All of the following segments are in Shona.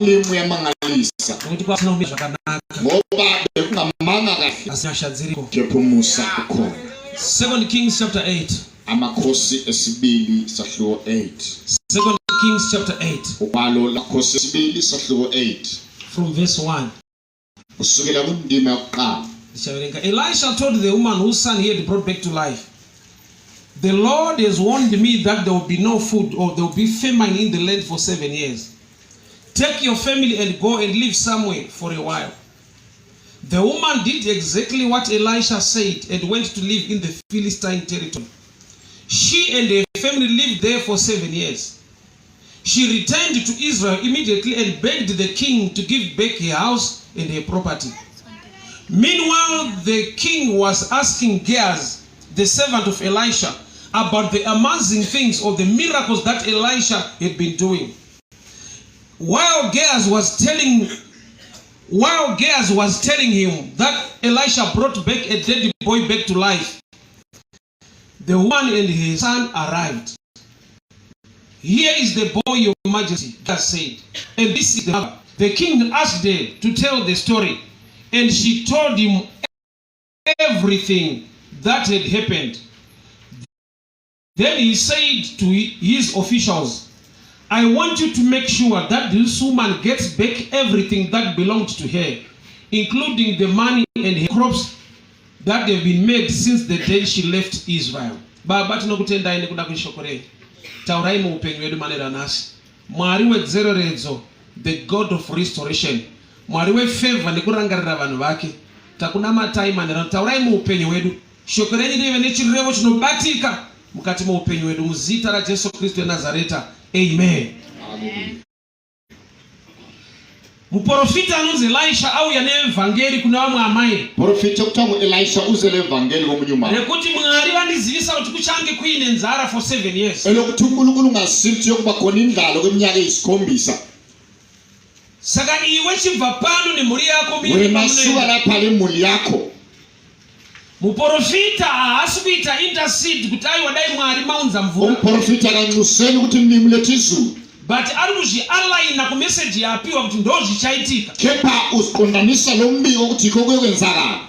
imimu yamangalisa ngoba bekungamanga kahle kepumusa ukhona. 2 Kings chapter 8. Amakhosi esibili sahluko 8. 2 Kings chapter 8. Ubalo lakhosi esibili sahluko 8 from verse 1. Usukela kundima yokuqala. Elisha told the woman whose son he had brought back to life, "The Lord has warned me that there will be no food or there will be famine in the land for 7 years. Take your family and go and live somewhere for a while." The woman did exactly what Elisha said and went to live in the Philistine territory. She and her family lived there for 7 years. She returned to Israel immediately and begged the king to give back her house and her property. Meanwhile, the king was asking Gehazi, the servant of Elisha, about the amazing things or the miracles that Elisha had been doing. While Gehazi was telling him that Elisha brought back a dead boy back to life, the woman and his son arrived. "Here is the boy, your majesty," Gehazi said, "and this is the mother." The king asked her to tell the story, and she told him everything that had happened. Then he said to his officials, "I want you to make sure that this woman gets back everything that belonged to her, including the money and her crops that have been made since the day she left Israel." Baba tinokutenda ine kuda kushokore. Taurai mu upenyu wedu manera nasi. Mwari wedzereredzo, the God of restoration. Mwari we favor nekurangarira vanhu vake. Takuna matai manera taurai mu upenyu wedu. Shokoreni ndive nechirevo chinobatika mukati mu upenyu wedu muzita ra Jesu Kristo Nazareta. Amen. Amen. Muprofita anonzi Elisha auya neevhangeri kuna vamwe amai. Profita kutamu Elisha uzele evangeli komunyuma. Nekuti Mwari vandizivisa kuti kuchange kuine nzara for 7 years. Elokuti uNkulunkulu ngasimthi yokuba khona indlala kweminyaka eyisikhombisa. Saka iwe chibva pano nemhuri yako wena suka lapha lemuli yakho. Muprofita haasi kuita intercede kuti aiwa dai Mwari maunza mvura. Umuprofita kanxuseni ukuthi nimlethe izulu. But ari kuzvi-aligna kumessage yapiwa kuti ndo zvichaitika. Kepha uziqondanisa lo mbiko ukuthi iko kwenzakala.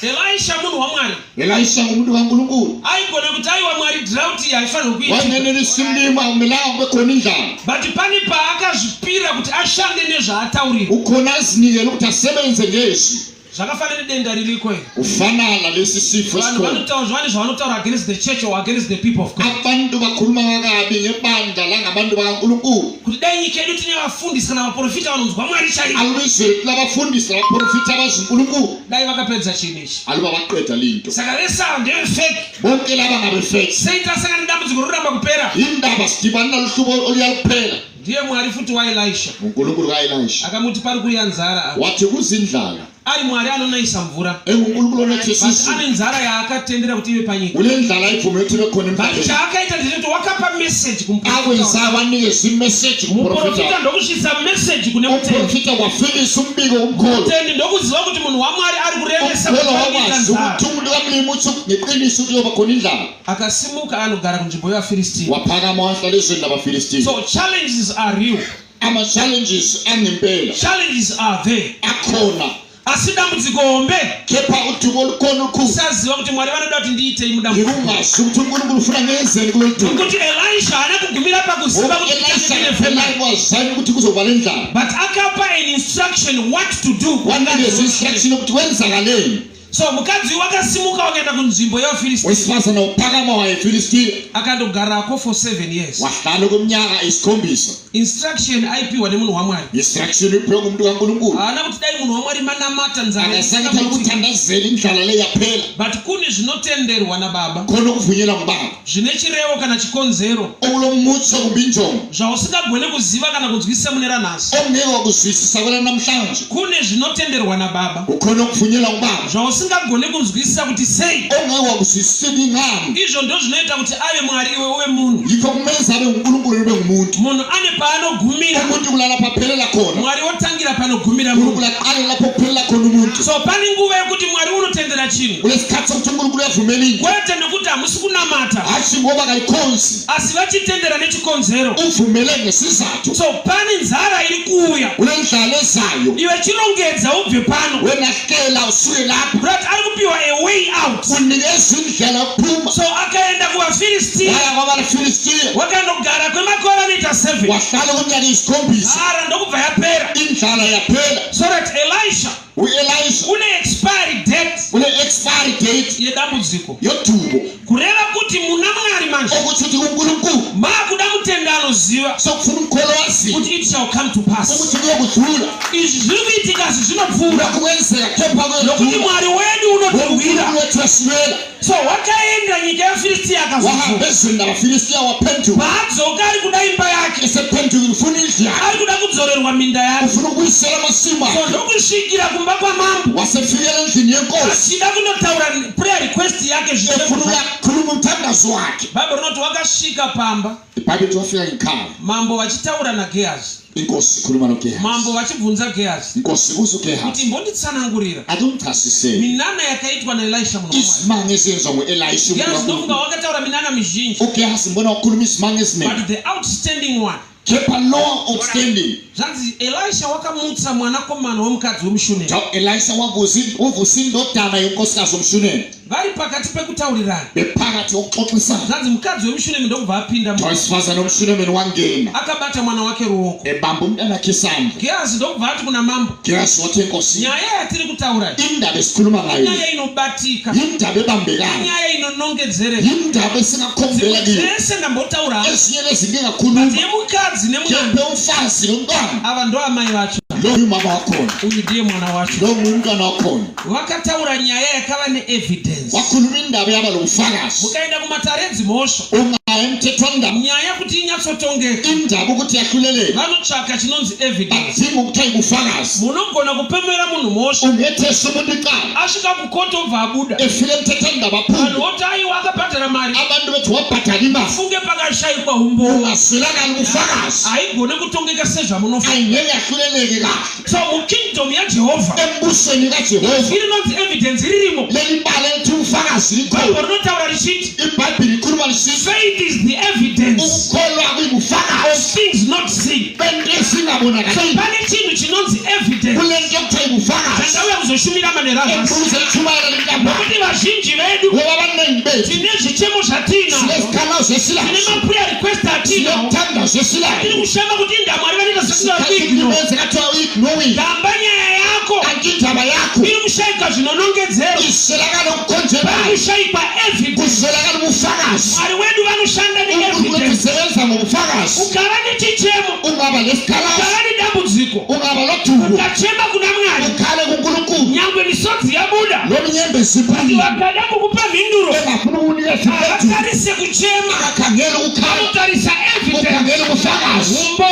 Elisha munhu waMwari. Elisha ngumuntu kaNkulunkulu. Aigona kuti aiwa Mwari drought iyi haifanirwi kuitika. Wanene simlima akumelanga kube khona indlala. But pani paakazvipira kuti ashande nezvaataurira. Ukhona azinikele ukuthi asebenze ngezwi. Zvakafanana nedenda riliko iri. Ufanana lesi sifo vanhu vanotaura against the church or against the people of God. Abantu bakhuluma kabi ngebandla langabantu bakaNkulunkulu. Kuti dai nyika yedu tine vafundisi kana vaprofita vanonzwa Mwari chaivo. Alubizwe labafundisi labaprofita abaziNkulunkulu. Dai vakapedza chinhu ichi. Aluba baqeda linto. Saka lesa ndeve fake. Bonke laba ngabe fake. Satan asangana nedambudziko roramba kupera. Indaba sidibana luhlubo oluyakuphela. Ndiye Mwari futhi waElisha. uNkulunkulu kaElisha. Akamuti pari kuya nzara. Wathi kuzindlala. Ari Mwari anonayisa mvura. uNkulunkulu onethesisi. Ane nzara yaakatendera kuti ive panyika. Ule ndlala ivume ukuthi bekhona emhlabeni. But chaakaita ndezvekuti wakapa message kumuprofita. Akwenza abanikeza imessage kumuprofita. kuprofita. Ndokusvitsa message kune mutendi. Uprofita wafikisa umbiko kumkholo. Mutendi ndokuziva kuti munhu waMwari ari kuremesa kupangika nzara. Umuntu kamlimi uthi ngeqiniso kuyoba khona indlala. Akasimuka anogara kunzvimbo yaFilistia. Waphakama wahlala ezweni labaFilistia. So challenges are real. Ama challenges angempela. Challenges are there. Akhona. Asidambudziko hombe. Kepha udumo olukhona olukhulu. Saziwa kuti Mwari vanoda kuti ndiite imudambudziko. Ngikungazi ukuthi uNkulunkulu ufuna ngenzeni kulo dumo. Ukuthi Elisha anakugumira pakuziva kuti Elisha phela wazama ukuthi kuzoba indlala. But akapa an instruction what to do. Wanikeza instruction ukuthi kwenzakaleni. So mukadzi wakasimuka wakaenda kunzvimbo yaFilistia. Wesifazana uphakama wayeFilistia. Akandogarako for 7 years. Wahlala kweminyaka eyisikhombisa. Instruction aipiwa nemunhu waMwari. Instruction iphekwa umuntu kaNkulunkulu. Haana kuti dai munhu waMwari manamata nzara. Akasangitha ukuthandazela indlala le yaphela. But kune zvinotenderwa naBaba. Khona ukuvunyelwa nguBaba. Zvine chirevo kana chikonzero. Okulomutso kumbinjongo. Zvausingagone kuziva kana kunzwisisa mune ranhasi. Ongeke wakuzwisisa kwena namhlanje. Kune zvinotenderwa naBaba. Ukhona ukuvunyelwa nguBaba. Usingagone kunzwisisa kuti sei. Ongeke wakuzwisisa ngani. Izvo ndo zvinoita kuti ave Mwari iwe uve munhu. Yikho kumenza abe uNkulunkulu ube ngumuntu. Munhu ane paanogumira. Umuntu kulala paphelela khona. Mwari otangira panogumira munhu. uNkulunkulu aqala lapho kuphelela khona umuntu. So pane nguva yekuti Mwari unotendera chinhu. Kulesikhathi sokuthi uNkulunkulu uyavumela into. Kwete nekuti kuti hamusi kunamata hachi ngoba kayikhonzi asi vachitendera nechikonzero. uvumele ngesizathu So pane nzara iri kuuya unendlala ezayo iwe chirongedza ubve pano wenakela usuke lapho kuti ari kupiwa a way out. unikeza indlela yokuphuma So akaenda kuvaFilistiya waya kwabafilistiya wakandogara kwemakore anoita 7 wahlala kunyaka isikhombisa nzara ndokubva yapera. indlala yaphela So that Elisha u-elisha une expiry date une-expiry date yedambudziko yodubo kureva kuti muna Mwari manje okuthi uthi kunkulunkulu makuda mutenda anoziva sokufuna umkholo waziyo kuti it shall come to pass. ukuthi kuyokudlula Izvi zviri kuitika zvinopfuura nakukwenzeka kepha nokuti Mwari wedu unotirwira. unkulunkulu wethu asimela So wakaenda nyika yaFilistiya akaziva wahamba ezweni labafilistiya waphenduka paadzoka ari kuda imba yake esephendukile ufuna indlala ari kuda kudzorerwa minda yake. ufuna ukuyisela amasimo So akhe ndokusvikira kumba kwamambo wasefikela endlini yenkosi achida kundotaura prayer request yake efuna zvichekuva. ukuyakhuluma umthandazo wakhe Bhaibheri rinoti wakasvika pamba ibhayibheli ithi wafika ngekhaya mambo vachitaura naGehazi, inkosi ikhuluma noGehazi mambo vachibvunza Gehazi inkosi ibuza uGehazi kuti mbonditsanangurira ati undichasisele minana yakaitwa naElisha muno mwaMwari. izimanga ezenziwa ngu-elisha Gehazi ndofunga wakataura minana mizhinji, uGehazi mbona wakhuluma izimanga eziningi but the outstanding one kepha lowa outstanding zvanzi Elisha wakamutsa mwanakomana womukadzi wemushunemi. elisha wavusa indodana yonkosikazi womshunemi Vari pakati pekutaurirana bephakathi kokuxoxisana zvanzi mukadzi wemushunemi ndokubva apinda owesifazane womshunemeni wangena akabata mwana wake ruoko. ebamba umntanakhe isandla Gehazi ndokubva ati kuna mambo, Gehazi wathi enkosini nyaya yatiri kutaura indaba esikhuluma ngayo nyaya inobatika, yindaba ebambekayo nyaya inonongedzereka, yindaba esingakhombela kiyo dzese ndambotaura ezinye nezingingakhuluma yemukadzi nemwana. kephe umfazi nomntwana Ava ndo amai vacho, lo umama wakhona uyu ndiye mwana wacho. lo ngumntwana wakhona Vakataura nyaya yakava neevidence. wakhuluma indaba yaba lobufakazi Mukaenda kumataredzi mhosva, ungaya emthethwandaba nyaya kuti inyatsotongeka indaba ukuthi yahluleleke vanotsvaka chinonzi evidence. adinga ukuthenga ubufakazi Munogona kupemera munhu mhosva ungethesa umuntu icala asvika kukoto obva abuda, efile emthethwandaba vanhu aphuma voti aiwa akabhadhara mari, abantu bethi wabhadala imali funge pakashayikwa umboo, ungaswelakali ubufakazi haigone kutongeka sezvamunofuna. ayingeke yahluleleke kahle So mukingdom yaJehovha embusweni kaJehova irinonzi evidence ririmo. leli bala elithi ubufakazi Bhaibheri likhona rinotaura richiti ibhayibhili likhuluma lisithi faith is the evidence ukukholwa of kuyibufakazi things not seen. bento So esingabonakali pane chinhu chinonzi evidence kulento yokuthenga ubufakazi zvandauya kuzoshumira manhero azasi, embuzo echumayela linkamba nokuti vazhinji vedu ngoba abaningi bethu tine zvichemo zvatinazvo, sinezikhalazo tine esilazo maprayer request atinawo, sinokuthandazo tiri esilayo kushama kuti indamwari vanoita sesinavigno. benze kathiwa ignoring Gamba nyaya yako kanti indaba yakho iri kushayika zvinonongedzera, iswelakala ukukhonjelayo vari kushayikwa evidence. kuswelakala ubufakazi Mwari wedu vanoshanda unkulunkulu neevidence. usebenza ngobufakazi Ukava nechichemo, ungaba lesikhalazo ukava nedambudziko, ungaba lodubo ukachema kuna Mwari, ukhale kunkulunkulu nyangwe misodzi yabuda, lomnyembe kuti ziphumile vakada kukupa mhinduro engafuna ukunika siphethu havatarise kuchema, akakhangela ukukhala vanotarisa evidence, ukhangela ubufakazi umbo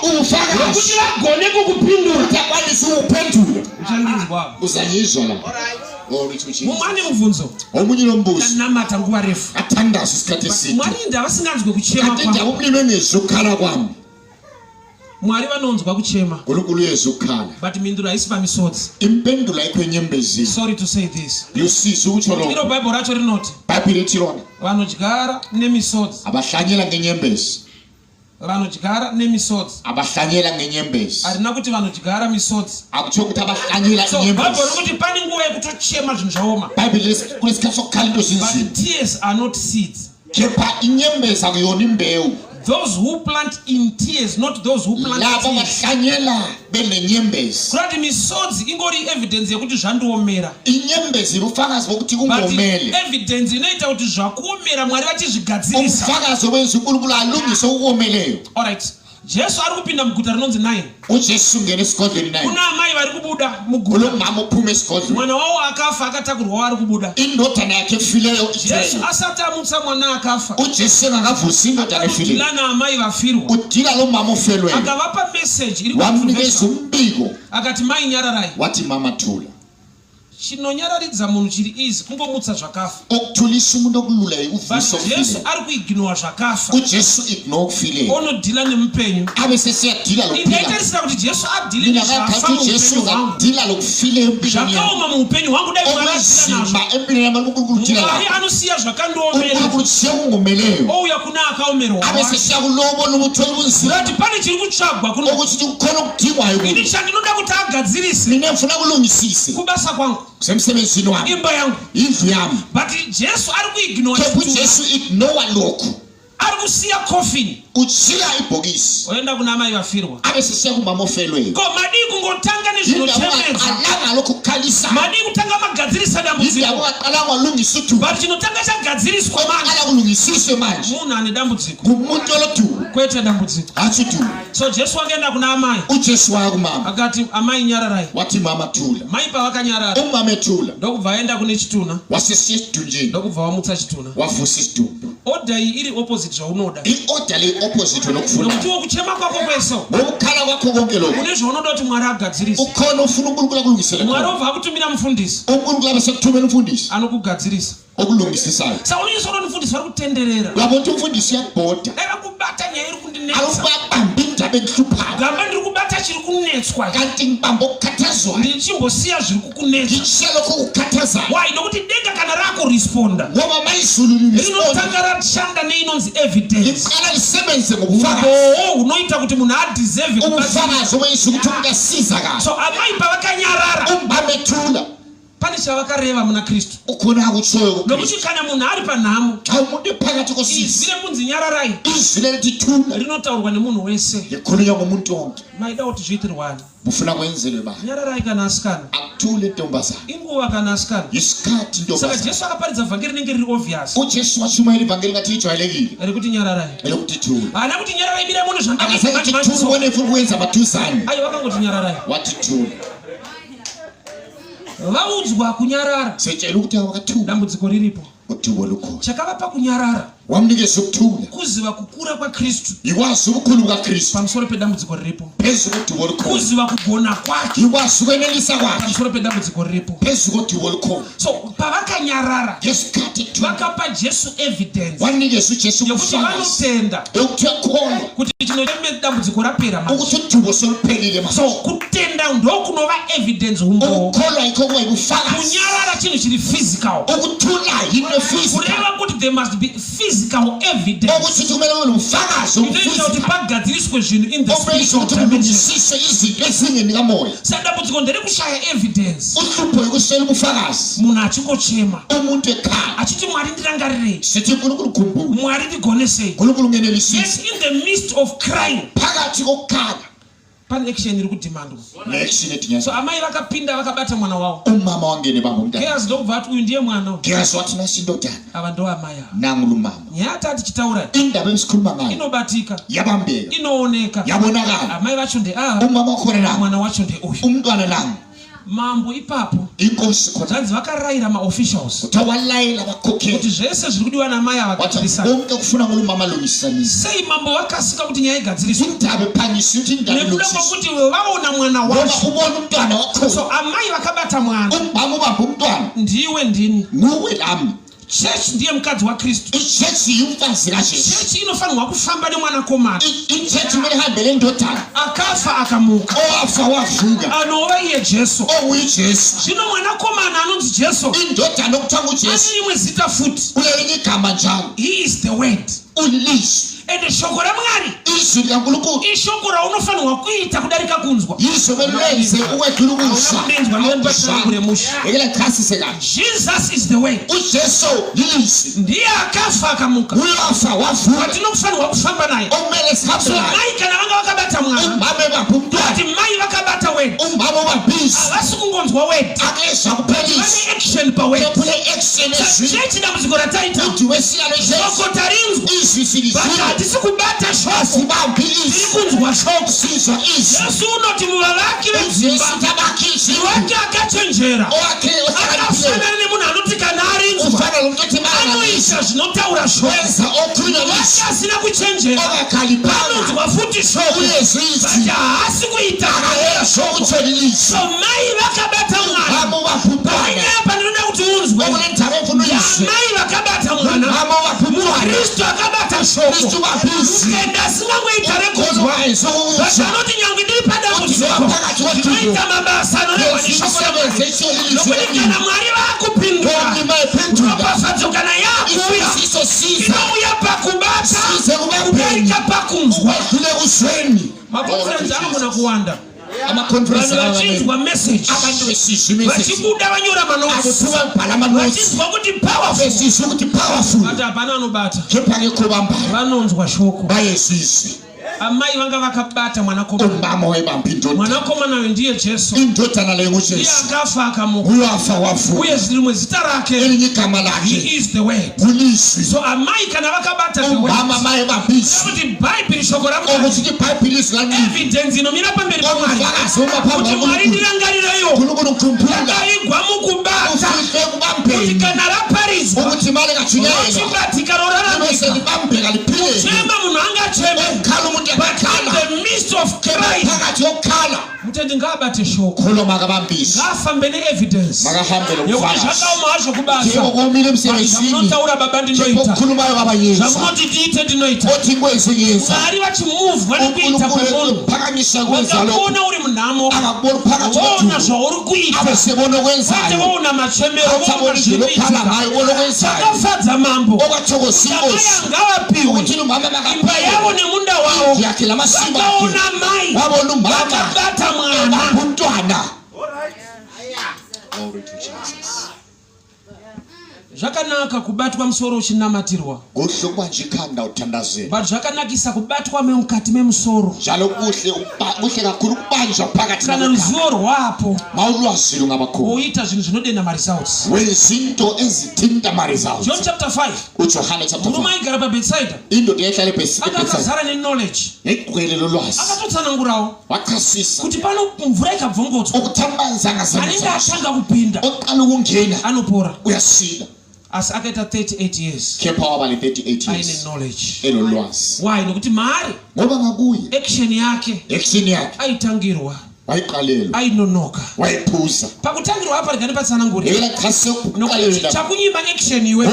ubufakazi nokuti vagone kukupindura. utakwanisa ukuphendula Uchandinzwa uzanyizwa la mumwe ane mubvunzo omunye nombuzo kanamata nguva refu, athandaza isikhathi eside Mwari indava singanzwe kuchema kanti kwavo. indaba umlimi engezwa ukukhala kwami Mwari vanonzwa kuchema unkulunkulu uyezwa ukukhala but mhinduro haisi pamisodzi. impendulo ayikho enyembezini Sorry to say this, yosisi ukutsho iro lonke bhaibheri racho rinoti bhayibhili ethi lona vanodyara nemisodzi, abahlanyela ngenyembezi vanodyara nemisodzi, abahlanyela ngenyembezi harina kuti vanodyara misodzi. akutsho ukuthi abahlanyela So bhaibheri inyembezi rikuti pane nguva yekutochema zvinhu zvaoma, bhayibhili kunesikhathi sokukhala into zinzima but tears are not seeds. kepha inyembezi akuyona imbewu Those who plant in tears, not those who plant labo seeds. abahlanyela benenyembezi Kurati misodzi ingori evidence yekuti zvandiomera, inyembezi ubufakazi bokuthi but kungomele evidence inoita kuti zvakuomera Mwari vachizvigadzirisa. ubufakazi obenza unkulunkulu alungise okukomeleyo Alright, Jesu ari kupinda muguta rinonzi Naini. ujesu ungena esigodlweni naye Kuna amai vari kubuda muguta, kulomama uphuma esigodlweni mwana wavo akafa akatakurwa wari kubuda. indodana yakhe efileyo Jesu ithelwe asati amutsa mwana akafa, ujesu engakavusi indodana efileyo akadila naamai vafirwa, udila lo mama ofelweyo akavapa message iri wamnikeza kuprofesa, umbiko akati mai nyararai. wathi mama thula chinonyararidza munhu chiri izi kungomutsa zvakafa. Okuthulisa umuntu okululayo uvisa ufile. Jesu ari kuignora zvakafa. uJesu ignore ufile. Onodila nemupenyu. Abe sesiyadila lokuphila. Ingaitarisira kuti Jesu adile nezvafa Jesu muupenyu hwangu. adila lokufile empilweni yakhe. Zvakaoma muupenyu hwangu dai Mwari adila nazvo. Empilweni yami uNkulunkulu Mwari anosiya zvakandiomera. uNkulunkulu siyakungomeleyo. Ouya kuna akaomerwa. Abe sesiyakulobona ubutho obunzima. Kuti pane chiri kutsvagwa kuno. Ukuthi kukhona okudingwayo kuno. Ini chandinoda kuti agadzirise. Mina ngifuna kulungisise. Kubasa kwangu. Semsebenzini wami. Imba yangu. Indlu yami. But Jesu ari kuignora. Kepha uJesu ignore lokho. Ari kusiya coffin. Uchiya ibhokisi. Oenda kuna amai vafirwa. Abe sesiya kumama ofelweyo. Ko madi kungotanga nezvinochemedza. Alanga lokukhalisa. Madi kutanga magadzirisa dambudziko. Indaba aqala ngolungisa udumo. But chinotanga chagadziriswa manje. Aqala kulungisiswe manje. Munhu ane dambudziko. Ngumuntu olodumo. Kwete dambudziko. Athi dumo. So Jesu akaenda kuna amai. uJesu waya kumama. Akati amai nyararai. Wathi mama thula. Mai pavakanyarara. Umama ethula. Ndokubva aenda kune chituna. Wasesiya esidunjini. Ndokubva wamutsa chituna. Wavusa isidumbu. Order iyi iri opposite zvaunoda. I-order le opposite nokufuna. Nokuti wokuchema kwako kwese. Ukukhala kwakho konke lokho. Kune zvaunoda kuti Mwari agadzirise. Ukhona ufuna uNkulunkulu akulungisele. Mwari obva akutumira mufundisi. uNkulunkulu abasekuthumela umfundisi. Anokugadzirisa. Okulungisisayo. Sawunyisa ukuthi umfundisi vari kutenderera. Uyabona ukuthi umfundisi uyabhoda. Eka kubata nyaya iri kundinetsa. Awubamba indaba enhluphayo. Gamba ndiri kubata chiri kunetswa. Kanti ngibamba okukhathazwayo. Ndichimbosiya zviri kukunetsa. Ngitshiya lokho okukhathazayo. Why? Nokuti denga kana rako responda. Ngoba mayizulu liresponda. Rinotanga rashanda neinonzi evidence. Liqala lisebenze ngobufakazi. Unoita kuti munhu adeserve kubatsirwa. Ubufakazi obuyisa ukuthi umuntu asiza kahle. So amai pavakanyarara. Umbamba ethula. Pane chavakareva muna Kristu. Ukhona akutshoyo kuKristu. Nokuti kana munhu ari panhamo. Xa umuntu ephakathi kosisi. Izwi rekunzi nyararai. Izwi lelithi thula. Rinotaurwa nemunhu wese. Likhulunywa ngumuntu wonke. Maida kuti zviitirwani. Mufuna kwenzelwe bani? Nyararai kana asikana. Akuthule ntombazana. Inguva kana asikana. Isikhathi ntombazana. Saka Jesu akaparidza vhangeri rinenge riri obvious. uJesu washumayela ivangeli ngathi ijwayelekile. Rekuti nyararai. Elokuthi thula. Haana kuti nyararai bira munhu Akasathi thula zvandakaita. ubone ufuna ukwenza amathuzane. Ayi vakangoti nyararai. Wathi thula. Vaudzwa kunyarara. Setshela ukuthi awakathula. Dambudziko riripo. Udumo lukhona. Chakavapa kunyarara. Wamnikeza ukuthula. Kuziva kukura kwaKristu. Ikwazi ubukhulu bukaKristu. Pamusoro pedambudziko riripo. Phezu kodumo lukhona. Kuziva kugona kwake. Ikwazi ukwenelisa kwakhe. Pamusoro pedambudziko riripo. Phezu kodumo lukhona. So pavakanyarara. Ngesikhathi thula. Vakapa Jesu evidence. Wanikeza uJesu Yokuti ubufakazi. vanotenda. Yokuthi yakholwa. Kuti chinocheme dambudziko rapera manje. Ukuthi udumo soluphelile manje. So kutenda ndokunova evidence humbo. Ukukholwa yikho kuba ubufakazi. Kunyarara chinhu chiri physical. Ukuthula yinto physical. Kureva kuti there must be physical evidence. Ukuthi kumele kube ubufakazi Inoita kuti pagadziriswe zvinhu in the spiritual ukuthi dimension. kulungisiswe izinto ezingeni kamoya. Sadambudziko nderekushaya evidence. Uhlupho yokuswela ubufakazi. Munhu achingochema. Umuntu ekhala. Achiti Mwari ndirangarirei. Sithi uNkulunkulu khumbula. Mwari ndigonesei. uNkulunkulu ngenelisise. Yes, in the midst of crying. Phakathi kokukhala. Pane action iri kudimandwa. Neaction edinya. So amai vakapinda vakabata mwana wavo. Umama wangene bangomntana. Gehazi ndokubva ati uyu ndiye mwana. Gehazi wathi nasi indodana. Ava ndo amai ava. Nangu lumama. Nyaya tati chitaura. Indaba esikhuluma ngayo. Inobatika. Yabambeka. Inooneka. Yabonakala. Amai vacho ndeava. Umama wakhona nangu. Mwana wacho ndeuyu. Umntwana nangu. Mambo ipapo. Inkosi khona. Zvanzi vakarayira maofficials. Utawalayela abakhokheli. Kuti zvese zviri kudiwa namai ava gadzirisana. Konke kufuna ngolumama lungisanisa. Sei mambo vakasika kuti nyaya igadziriswe. Indaba ephangisa ukuthi indaba Nekuda lungisiswe. kwokuti vaona mwana wacho. Ubona umntwana wakho. So amai vakabata mwana. Umama ubamba umntwana. Ndiwe ndini. Nguwe lami. Church ndiye mukadzi waKristu. Ichechi yumfazi kaJesu. Church inofanirwa kufamba nemwanakomana. Ichechi imele ihambele ndodana. Akafa akamuka. Owafa wavuka. Anova iye Jesu. OuJesu. Zvino mwanakomana anonzi Jesu. Indodana okuthiwa nguJesu. Ane rimwe zita futi. Ulelinye igama njalo. He is the word. Ulizwi. Ende shoko raMwari. Izwi likaNkulunkulu. Ishoko raunofanirwa kuita kudarika kunzwa. Izwi belenze ukwedlula ukusa. Ekela chasise kahle. Jesus is the way. uJesu yilizwi. Ndiye akafa akamuka. Uyafa wavuka. Tinokufanirwa kufamba naye. Okumele sihambe So naye. mai kana vanga vakabata mwana. Umama ebamba umntwana. Ati mai vakabata word. Umama ubambisa. Havasi kungonzwa word. Akezwa kuphelisa. Vane action pa word. Kule action ezwi. Church dambudziko rataita. Uthi wesiyalo Shoko tarinzwa. izwi silizwi. Hatisi kubata shoko. Sibambi Tiri izwi. kunzwa shoko. Sizwa izwi. Yesu unoti muvavaki vedzimba. Sitabakisi. Iwake akachenjera. Owakhe Akafanana nemunhu anoti kana arinzwa. ufana nokuthi mana. kuisa zvinotaura weza okunalisa asina kuchenjera akakalipanga futi shoko uyezizi haasi kuita akayera shoko cholilisa mai vakabata mwana amo vapupana apa ndinoda kuti unzwe mai vakabata mwana amo vapupana Kristu akabata shoko Kristu vapisi enda sinangoita rekozwa vanoti nyange ndiri padambudziko ndinoita mabasa anorekwa nokuti kana Mwari vakupindura ropafadzo kana yakuya inouya pakubata kudarika pakunzwa makonferensi anogona kuwanda vanhu vachinzwa message vachibuda vanyora manotsi kuti powerful ati hapana anobata vanonzwa shoko amai vanga vakabata mwanakomana ndiye Jesu iye akafa akamuka uye rimwe zita rake he is the word. So amai kana vakabata kuti Bible shoko evidence inomira pamberi paMwari kuti Mwari ndirangarirayo yakaigwa mukubata kuti kana raparidzwa rochibatika roraramika kuchema munhu angacheme but in the midst of Christ mutendi ngabate shoko ngafambe ne-evidence yekuti zvakaoma hazvo kubasa zvamunotaura baba ndinoita zvamunoti tiite ndinoita Mwari vachimuvhwa nekuita kwemunhu vakakuona uri munhamo voona zvauri kuita ate voona machemero voona zvinoitika zvakafadza mambo sakaya ngavapiwe imba yavo nemunda wavo vakaona mai vakabata mwana. Zvakanaka kubatwa musoro uchinamatirwa. But zvakanakisa kubatwa mukati memusoro. Kana ruzivo rwapo uita zvinhu zvinodenda maresults. John chapter 5. Murume aigara paBethsaida akazara neknowledge akatotsanangurawo kuti pano mvura ikabvongodzwa anenge atanga kupinda anopora. As akaita 38 years aine knowledge. Why? Nokuti Mwari action yake aitangirwa ainonoka pakutangirwa apa rigani patsanangurira nokuti chakunyima action iwe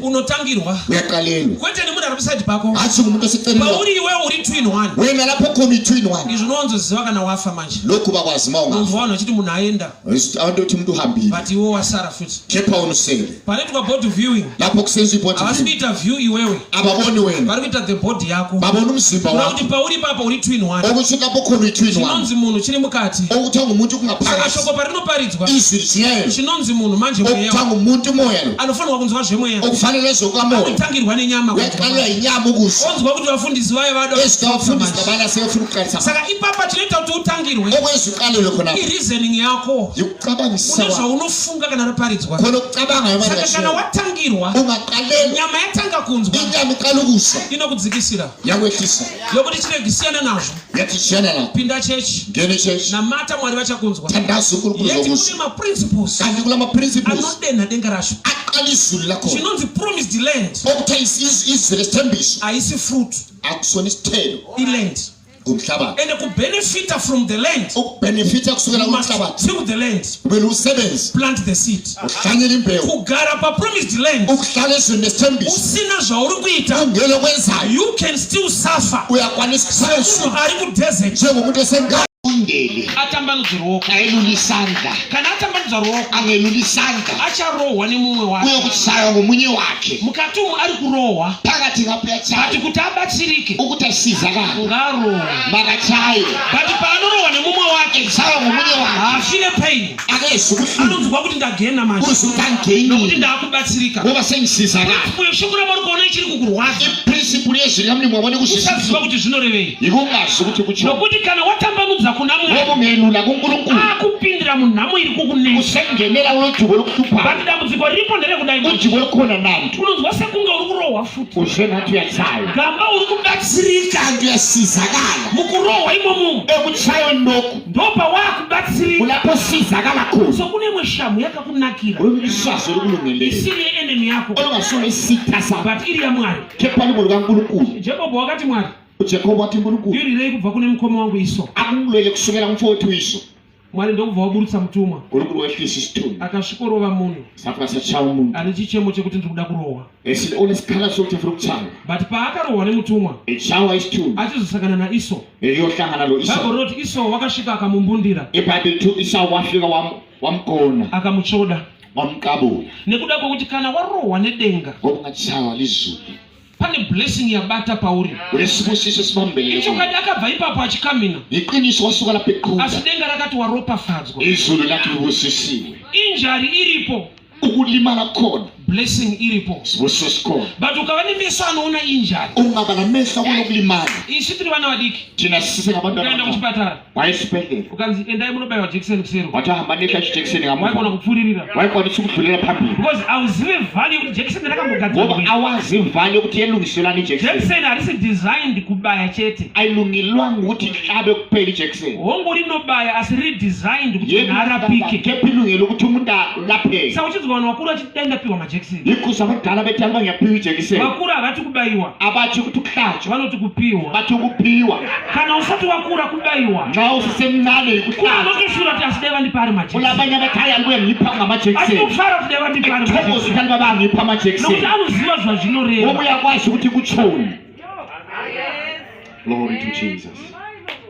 unotangirwa kwete nemunhu ari beside pako pauri iwe uri 2 in 1 izvo unonzoziva kana wafa manje unonzwa vanhu vachiti munhu aenda but iwe wasara futi panoitwa board viewing havasi kuita view iwewe vari kuita the body yako kuti pauri papa uri 2 in 1 chinonzi munhu chiri mukati saka shoko parinoparidzwa chinonzi munhu manje mweya anofanirwa kunzwa zvemweya anotangirwa nenyama onzwa kuti vafundisi vaye vada saka ipapa tinoita kuti utangirwe ireasoning yako une zvaunofunga kana raparidzwa saka kana watangirwa nyama yatanga kunzwa inokudzikisira yokuti chiregisiyana nazvo pinda chechi namata Mwari vachakunzwa yeti kune maprinciples anodena denga rasho chinonzi promised land haisi fruit iland and kubenefita from the land till the land plant the seed kugara pa promised land usina zvauri kuita you can still suffer munhu ari kudesert atambanudza ruoko kana atambanudza ruoko acharohwa nemumwe wake mukati umu ari kurohwa ati kuti abatsirike ngarohwa but paanorohwa nemumwe wake haafile pain anonzwa kuti ndagena manje nokuti ndaakubatsirika shoko ramari kuona ichiri kukurwadza usaziva kuti zvinorevei nokuti kana watambanudza kuna akupindira munhamo iri kukunesa but dambudziko ripo nderekudai unonzwa sekunge uri kurohwa futi gamba uri kubatsirika mukurohwa imomo ndopa wakubatsirika ulaposizakala khona so kunemwe shamu yakakunakira ulisazo lokulungele isiri enemy yako olungasona isitha sakho but iri ya Mwari kepha libo likaNkulunkulu Jacob wakati Mwari uJacob wathi uNkulunkulu yuri kubva kune mkhomo wangu Iso akumlwele kusukela kumfowethu Iso Mwari ndokubva waburutsa mtumwa uNkulunkulu wehlisa isithunzi akashikorova munhu safuna sachawa umuntu ane chichemo chekuti ndikuda kurowa esile onesikhala sokuthi ufuna ukuchawa but paakarowa nemutumwa echawa isithunzi achizosangana na Iso eyohlangana lo Iso baboroti Iso wakashika akamumbundira eBhayibheli Iso wafika wamgona akamuchoda wamqabula nekuda kokuti kana warowa nedenga ngokungachawa lizulu pane blessing yabata pauri ulesibusiso sibambelele icho kadi akabva ipapo achikamina iqiniso wasuka lapha eqhuba asi denga rakati waropafadzwa izulu lathi ubusisiwe injari iripo ukulimala khona blessing iripo sibusiso sikhona but ukava nemeso anoona injari ungaba namehlo abona ukulimala isi tiri vana vadiki thina sise ngabantu ukaenda kuchipatara wayesibhedlela ukanzi endai munobayiwa jekiseni kusero wathi hamba nehla ijekiseni waikona ngamuva kupfuririra wayikwanisa ukudlulela phambili because auzive vhali yekuti jekiseni rakambogadzirwa ngoba awazi imvali yokuthi yelungiselana ijekiseni jekiseni harisi designed kubaya chete ayilungilwanga ukuthi ihlabe kuphela ijekiseni hongo rinobaya asi riri designed kuti nharapike kepha ilungelo ukuthi umuntu alapheke saka uchinzwa vanhu vakuru vachidaindapiwa majekiseni yikhuza abadala bethi aliba ngiyaphiwa ijekiseni vakuru havati kubayiwa abathi ukuthi ukuhlatshwa vanoti kupiwa bathi ukuphiwa kana usati wakura kubayiwa nxa usisemncane kuna yikuhlatshwa anokeshura kuti asideva ndipari majekiseni kulabanye abathi hayi alibuye ngipha ngamajekiseni achitofara kuti deva ndipari thokozi majekiseni kali baba ngipha amajekiseni nokuti anoziva zvazvinoreva ngoba uyakwazi ukuthi kutshoni glory to Jesus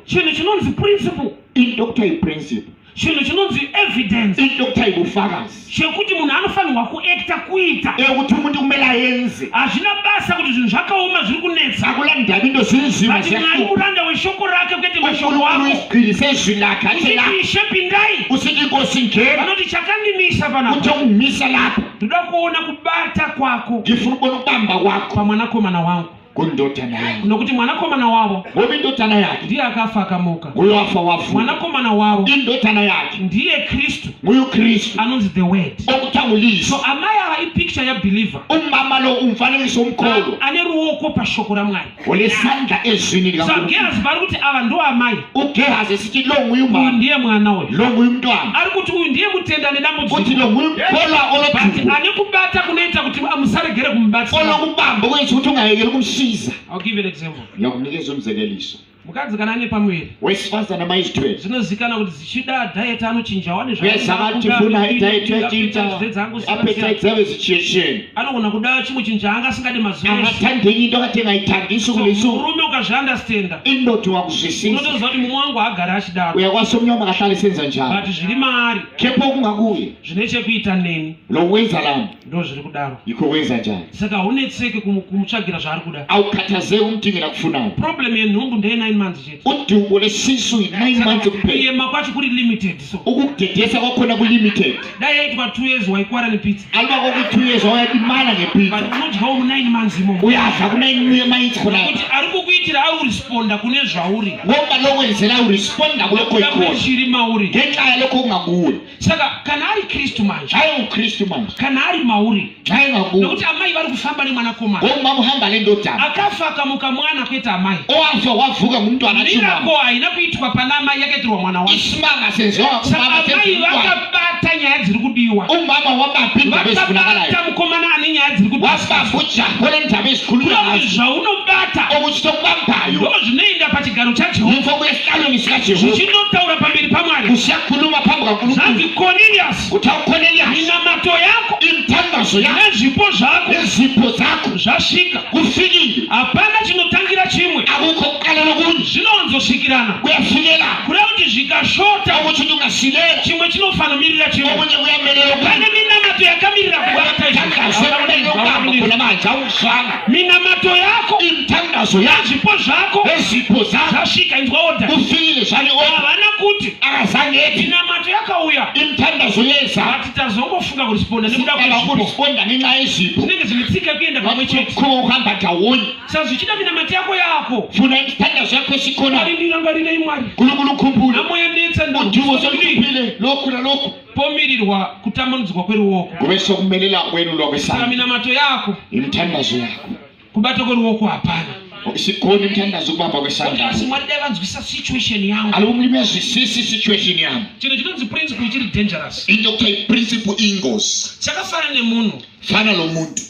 chinhu chinonzi principle into kuthiwa yiprinciple chinhu chinonzi evidence into kuthiwa yibufakazi chekuti munhu anofanirwa kuekta kuita ukuthi umuntu kumele ayenze hazvina basa kuti zvinhu zvakaoma zviri kunetsa akulandaba into zinzima but mwari muranda weshoko rake kwete mashoko uNkulunkulu ako isigqilise izwi lakhe athi la usithi ishe pindai usithi inkosi ngena vanoti chakandimisa panapa uthi ungimisa lapha ndoda kuona kubata kwako ngifuna ukubona ukubamba kwakho pamwanakomana wangu kundodana yakho nokuti mwanakomana wavo ngoba indodana yakhe ndiye akafa akamuka nguye wafa wavuka mwanakomana wavo indodana yakhe ndiye kristu nguye uKristu anonzi the word okuthiwa ngulizwi so amai ava ipicture yabeliever umama lo umfanekiso womkholo ane ruoko pashoko ramwari olesandla ezwini so likaNkulunkulu gehazi vari kuti ava ndo amai uGehazi sithi lo nguye uyu umama ndiye mwana we lo nguye umntwana ari kuti uyu ndiye mutenda uthi nedambudziko lo nguye umkholwa but olodumbu ane kubata kunoita kuti musaregere kumubatsira olokubamba kwenza ukuthi ungayekeli ukumsiza I'll give you an example ngiyakunikeza umzekeliso mukadzi kana ane pamwiri wesifazana mayizithwele zvinozikana kuti zichida diet anochinja wane uyazakati funa idiet yachinja appetite zabe zichiyeshiyene anogona kuda chimwe chinhu chaangasingade mazuva angathandenye into akati engayithandisi kulesuku murume ukazviandastenda indoda wakuzwisisa unotoziva kuti mumwe wangu haagari achidaro uyakwazi omnyama akahlala esenza njalo but zviri maari kepha okungakuye zvine chekuita neni lo wenza lami ndo zviri kudaro yikho wenza njani saka haunetseki kumutsvagira zvaari kuda awukhathazeki umdingela kufunayo problem yenhumbu ndeye 9 months chete udubo lesisu yi9 months kuphela kuyema kwacho kuri limited so ukukudedesa kwakhona kulimited dai yaitwa 2 years waikwara nepizza aliba koku 2 years wayadimana ngepizza but unodyawo mu9 months imomo uyadla ku9 months khonayo kuti ari kukuitira auresponda kune zvauri ngoba lokwenzela uresponda kulokho ikhona zviri mauri ngenxa yalokho kungakuwe saka kana ari kristu manje hayi uKristu manje kana ari mauri hayi ngakuwe nokuti amai vari kufamba nemwanakomana ngomama uhamba nendodana akafa akamuka mwana kwete amai owafa wavuka ngumntwana mirako haina kuitwa pana amai yakaitirwa mwana wake isimanga senziwa kumama amai vakabata nyaya dziri kudiwa umama wabapinda bezifunakalayo vakabata mukomana ane nyaya dziri kudiwa wabavuja kone ndaba ezikhuluma ngazo zvaunobata okuchita kubambayo ndo zvinoenda pachigaro chaJehovha yimfa kuyesihlalweni sikaJehova zvichinotaura pamberi paMwari kusiyakhuluma phambi kaNkulunkulu zvanzi Cornelius kuthiwa uCornelius minamato yako imithandazo yakho nezvipo zvako nezipho zakho zvasvika kufikile hapana chinotangira chimwe akukho kuqala lokunye zvinonzosvikirana kuyafikela kureva kuti zvikashota okuthi ungasilela chimwe chinofanira chimwe okunye kuyamelela pane minamato yakamirira kubata imithandazo yakho khona manje awuzwanga minamato yako imithandazo yakho nezvipo zvako nezipho zakho zvasvika inzwa oda kufikile zvane havana kuti akazange ethi minamato yakauya imithandazo yeza ati tazongofunga kurisponda nekuda kwezvipo kurisponda ngenxa yezipho zvinenge zvimitsika kuenda pamwe chete kho uhamba ndawonye saka zvichida minamato yako yako funa imithandazo yakho esikhona arindirangarirei Mwari Nkulunkulu ukhumbule amoyanetsa udumo soluphile lokhu nalokhu pomirirwa kutambanudzikwa kweruoko kube sokumelela kwenu saka lokwesana minamato yako imithandazo yakho kubata kweruoko hapana sikhona imthandazo kubamba kwesandla asi Mwari dai vanzwisa situation yangu alumlimi azwisisi situation yami chino chinonzi principle chiri dangerous into kuthiwa principle ingozi chakafana nemunhu fana lo muntu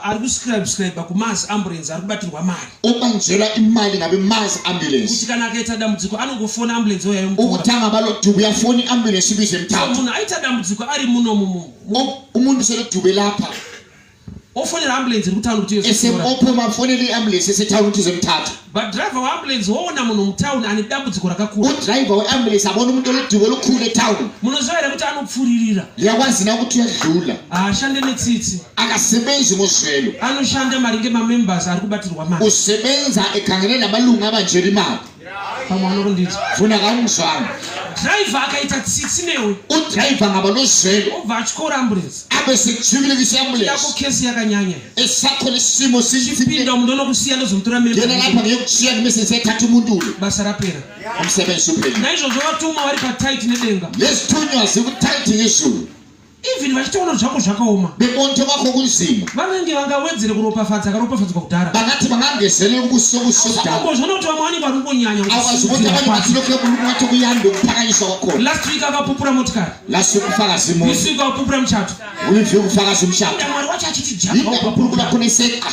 ari kuscribe kumazi ambulance ari kubatirwa mari ubanjela imali ngabe mazi ambulance kuti kana akaita dambudziko anongofona ambulance oyayo ukutanga balo dubu yafoni ambulance ibize mthathu munhu aita dambudziko ari muno umuntu sele dube lapha ofonera ambulance rikutaura kuti esemopho mafonele iambulance esetaura ukuthi zemthatha but driver weambulance woona munhu mutown ane dambudziko rakakura udriver weambulance abona umuntu oludube olukhulu etown munoziva kuti anopfuririra liyakwazi na ukuthi uyadlula ashande netsitsi akasebenzi ngozwelo anoshanda maringe mamembers ari kubatirwa mari usebenza ekhangele namalungu abanjela imali pamwana kundithi funa kamuzwana driver akaita tsitsi newe udriver ngaba nozwelo obva achikora ambulance abe sekujubilekisa ambulance yako kesi yakanyanya esakho lesimo sinipinda umuntu onokusiya nozomutora member ngena lapha ngiyekusiya kumese sethatha umuntu ule basa rapera umsebenzi uphela naizvozvo vatuma vari patight nedenga lesithunywa zikutight ngezulu even vachitaona zvako zvakaoma bebonto bakho kunzima vanenge vangawedzere kuropafadza akaropafadzwa kudhara bangathi bangangezele kubusobuso kudhara akambozvona kuti vamwe vanenge vari kungonyanya akwazi ukuthi abantu bathilokhu kulungathi kuyanda ukuphakanyiswa kwakhona last week akapupura motikari last week ufakazi imoto this week akapupura mchato ulivye ufakazi umshado mwari wacho achiti yinda kupulukula khona iseqa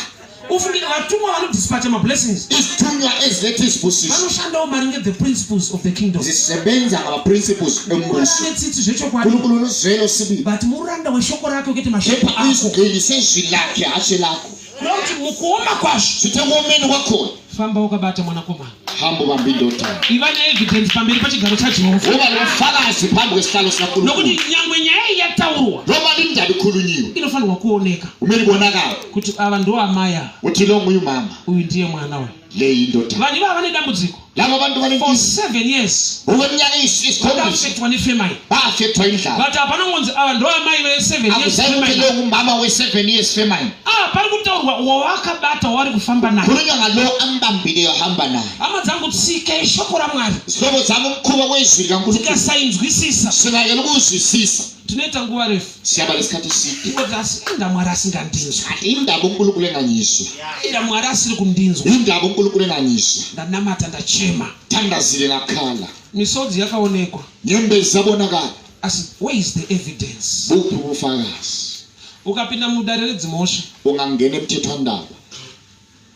ufunge vatumwa vanodispatcha mablessings isithunywa eziletha izibusiso vanoshandawo maringe the principles of the kingdom zisebenza ngama-principles embuso netsitsi zvechokwadi nkulunkulu nozwelo sibili but muranda weshoko rake ukuthi mashoko epha ako izigqili sezwi lakhe hashe lakho kuti mukuoma kwazvo sithe kuomeni kwakhona famba ukabata mwanakomana hamba ubambe indoda iva neevidence pamberi pachigaro chajehovha uba lomfakazi phambi kwesihlalo sikankulunkulu nokuti nyangwe nyaya iyi yataurwa noma lindaba ikhulunyiwe inofanirwa kuoneka umele ibonakala kuti ava ndo amaya uthi lo nguye umama uyu ndiye mwana we le yindoda vanhu ivava vane dambudziko labo abantu for banenkinga 7 years okweminyaka isikhombisa vakafektwa nefemai bafethwa indlala but hapana ngonzi ava ndo amai ve7 years akuzayi ukuthi lo ngumama we-7 years famine pari kutaurwa wawakabata wari kufamba naye khulunywa ngalo ambambileyo ahamba naye hama dzangu tsika ishoko ramwari zihlobo zami umkhuba kwezwi likankulunkulu tikasayinzwisisa singayela ukuzwisisa tinoita nguva refu siyaba lesikhathi eside kuti asi inda mwari asingandinzwa kanti indaba unkulunkulu enganyiswa inda mwari asiri kundinzwa indaba unkulunkulu enganyiswa ndanamata ndachema thandazile ngakhala misodzi yakaonekwa nyembezi zabonakala asi where is the evidence buphi ubufakazi ukapinda mudare redzimosha ungangena emthethwandaba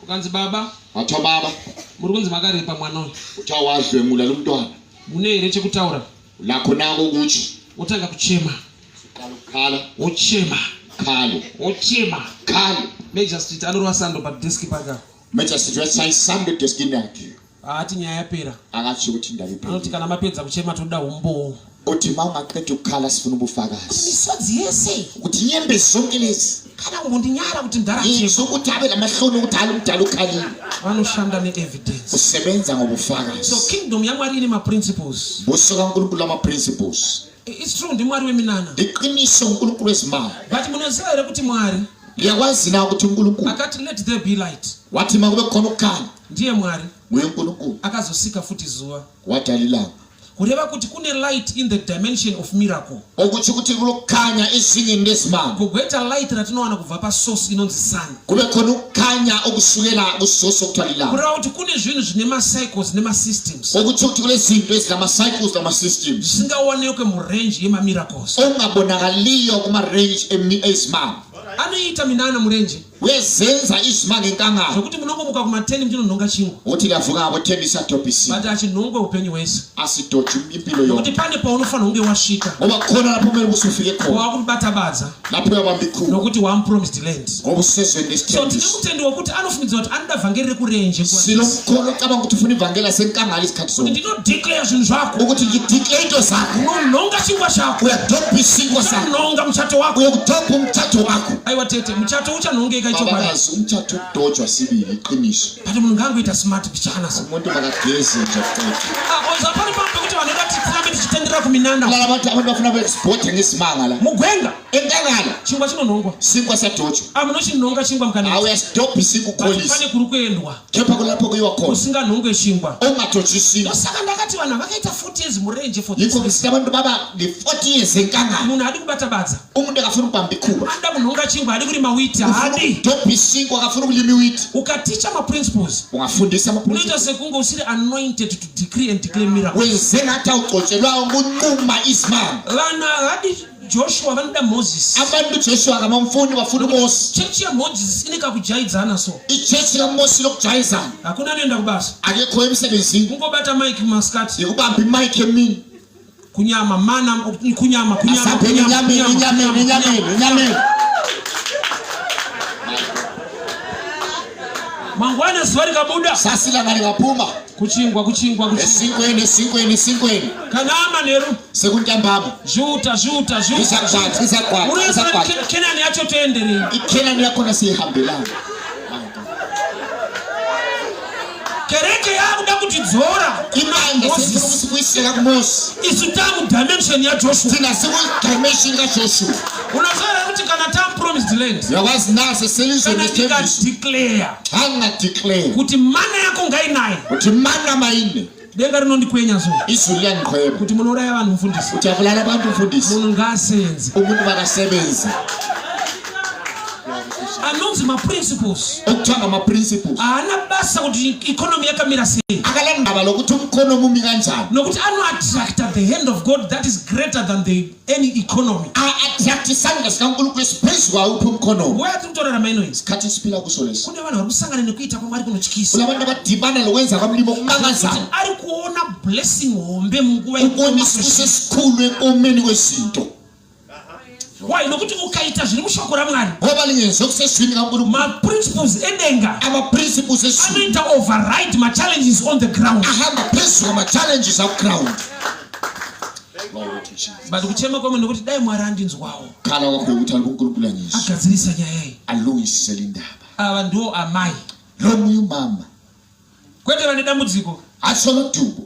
ukanzi baba wathiwa baba muri kunzi makarepa mwana uyu uthiwa wadlwengula lo mntwana mune here chekutaura lakho nako kutsho utanga kuchema khala uchema khalo uchema khalo majestit anorwa sando padeski paka majesty wetshayisando deskini yakhe haati nyaya yapera akatsho ukuthi indaba anoti iphela kana mapedza kuchema toda umbowo uthi ma ungaqeda ukukhala sifuna ubufakazi misodzi yese ukuthi nyembezi zonke lezi kana ngondinyara kuti mdara yizo ukuthi abe lamahloni ukuthi hali umdala ukhalile vanoshanda neevidence usebenza so ngobufakazi kingdom yamwari ine maprinciples buso kankulunkulu ama-principles it's true ndimwari weminana liqiniso unkulunkulu ezimali but munoziva here kuti mwari liyakwazi na ukuthi unkulunkulu akati let there be light wathi ma kube khona ukukhanya ndiye mwari nguye unkulunkulu akazosika futi zuva wadala ilanga kureva kuti kune light in the dimension of miracle okutsho ukuthi kulokukhanya ezingeni lezimali kugoita light ratinowana kubva pasource inonzi sun kube khona ukukhanya okusukela kusoso okuthiwa lilanga kureva kuti kune zvinhu zvine macycles nemasystems okutsho ukuthi kule zinto ezinama-cycles nama-systems zvisingaonekwe murange yemamiracles ongabonakaliyo kuma-range ezimali anoita minana murenje uyezenza izimali ngenkangala zvokuti munongomuka kuma10 muchinonhonga chingwa ukuthi kavuka ngabo 10 isatopisi but achinhongwe upenyu hwese asidothi impilo nokuti yonke pane paunofanira kunge wasvika ngoba khona lapho kumele usufike khona wakubatabadza lapho uyabamba ikhulu nokuti wamupromised land ngoba usezweni so lesithembiso tine mutendi wokuti anofungidzwa kuti anoda vhangeri rekurenje silomkhono ocabanga ukuthi ufuna ivangeli lasenkangala isikhathi kuti zonke ndinodeclare zvinhu zvako ukuthi ngidiclare into zakho unonhonga chingwa chako uyadobha isingo sakho unonhonga muchato wako uyakudobha umthatho wakho aiwa tete muchato uchanhongeka ichokwadi babakazi umthatho ukudotshwa sibili iqiniso but munhu ngaangoita smart pichana umuntu makageze nje kucetha zapani pambe kuti vanhu vati tirambe tichitenderera kuminanda kulala abantu bafuna beexporte ngesimanga la mugwenga enkangala chingwa chinonongwa sinkwa sadotshwa amunochinonga chingwa mukana awuyastophi sikukholisa pane kuri kuendwa kepha kulapho kuyiwa khona usinganonge chingwa ongadotshi sinkwa saka ndakati vanhu vakaita 40 years murenje for yikho ngisithi abantu baba ne-40 years enkangala munhu adi kubatabadza umuntu akafuna ukubamba ikhuba anda kunonga chingwa adi kurima witi hadi udophi sinkwa akafuna ukulima iwiti ukaticha ma-principles ungafundisa unoita sekunge usiri anointed to decree and declare miracles wenze ngathi awugcotshelwayo kunquma izimanga vana hadi Joshua vanoda Moses abantu Joshua kamamfuni bafuna uMoses chechi ya Moses inika kujaidzana so ichechi kaMoses lokujayizana hakuna nenda kubasa akekho emsebenzini kungobata mic maskati yikubamba imic emini kunyama mana kunyama mangwana swali kabuda sasila ngani kaphuma kuchingwa esinkweni kanama neru sekuntambama juta izaqwathi kenani yacho tendere ikenani yakhona siyihambelana kereke yakuda kutidzora imanda sesikuisela kuMoses isutamu dimension ya Joshua thina siku-dimension kaJoshua unazola kuti kana tam promised land yakwazi naso selizweni declare angadeclare kuti mana yako ngainaye kuti mana maine denga rinondikwenya so izulu liyandikhweba kuti munouraya vanhu mufundisi kuti abulala abantu mfundisi munhu ngaasenze umuntu makasebenze anonzi ma-principles okuthiwa ngama-principles haana basa kuti economy yakamira sei akalendaba lokuthi umkhonomi umi kanjani nokuti anoattracta the hand of God that is greater than any economy a-attract isandla sikankulunkulu esiphezu kwawo uphi umkhonomi wayati kutorarama inoizi isikhathi esiphila kuso leso kune vanhu vari kusangana nekuita kwamwari kunotyisa kulabantu abadibana lokwenza kwamlimo kumangazana ari kuona blessing hombe munguva ukubona isibuso esikhulu enkomeni kwezinto why nokuti ukaita zviri mushoko ramwari ngoba lingenziwe kusesizwini kankulunkulu ma-principles edenga ama-principles esizulu anoita override ma-challenges on the ground ahamba phezu kwama-challenges akuground but kuchema kwamwe nokuti dai mwari andinzwawo khala kwakho yokuthi alibe unkulunkulu anyiswa agadzirisa nyaya iyi alungisisele indaba ava ndo amai lo nguye umama kwete vane dambudziko atsolo dubo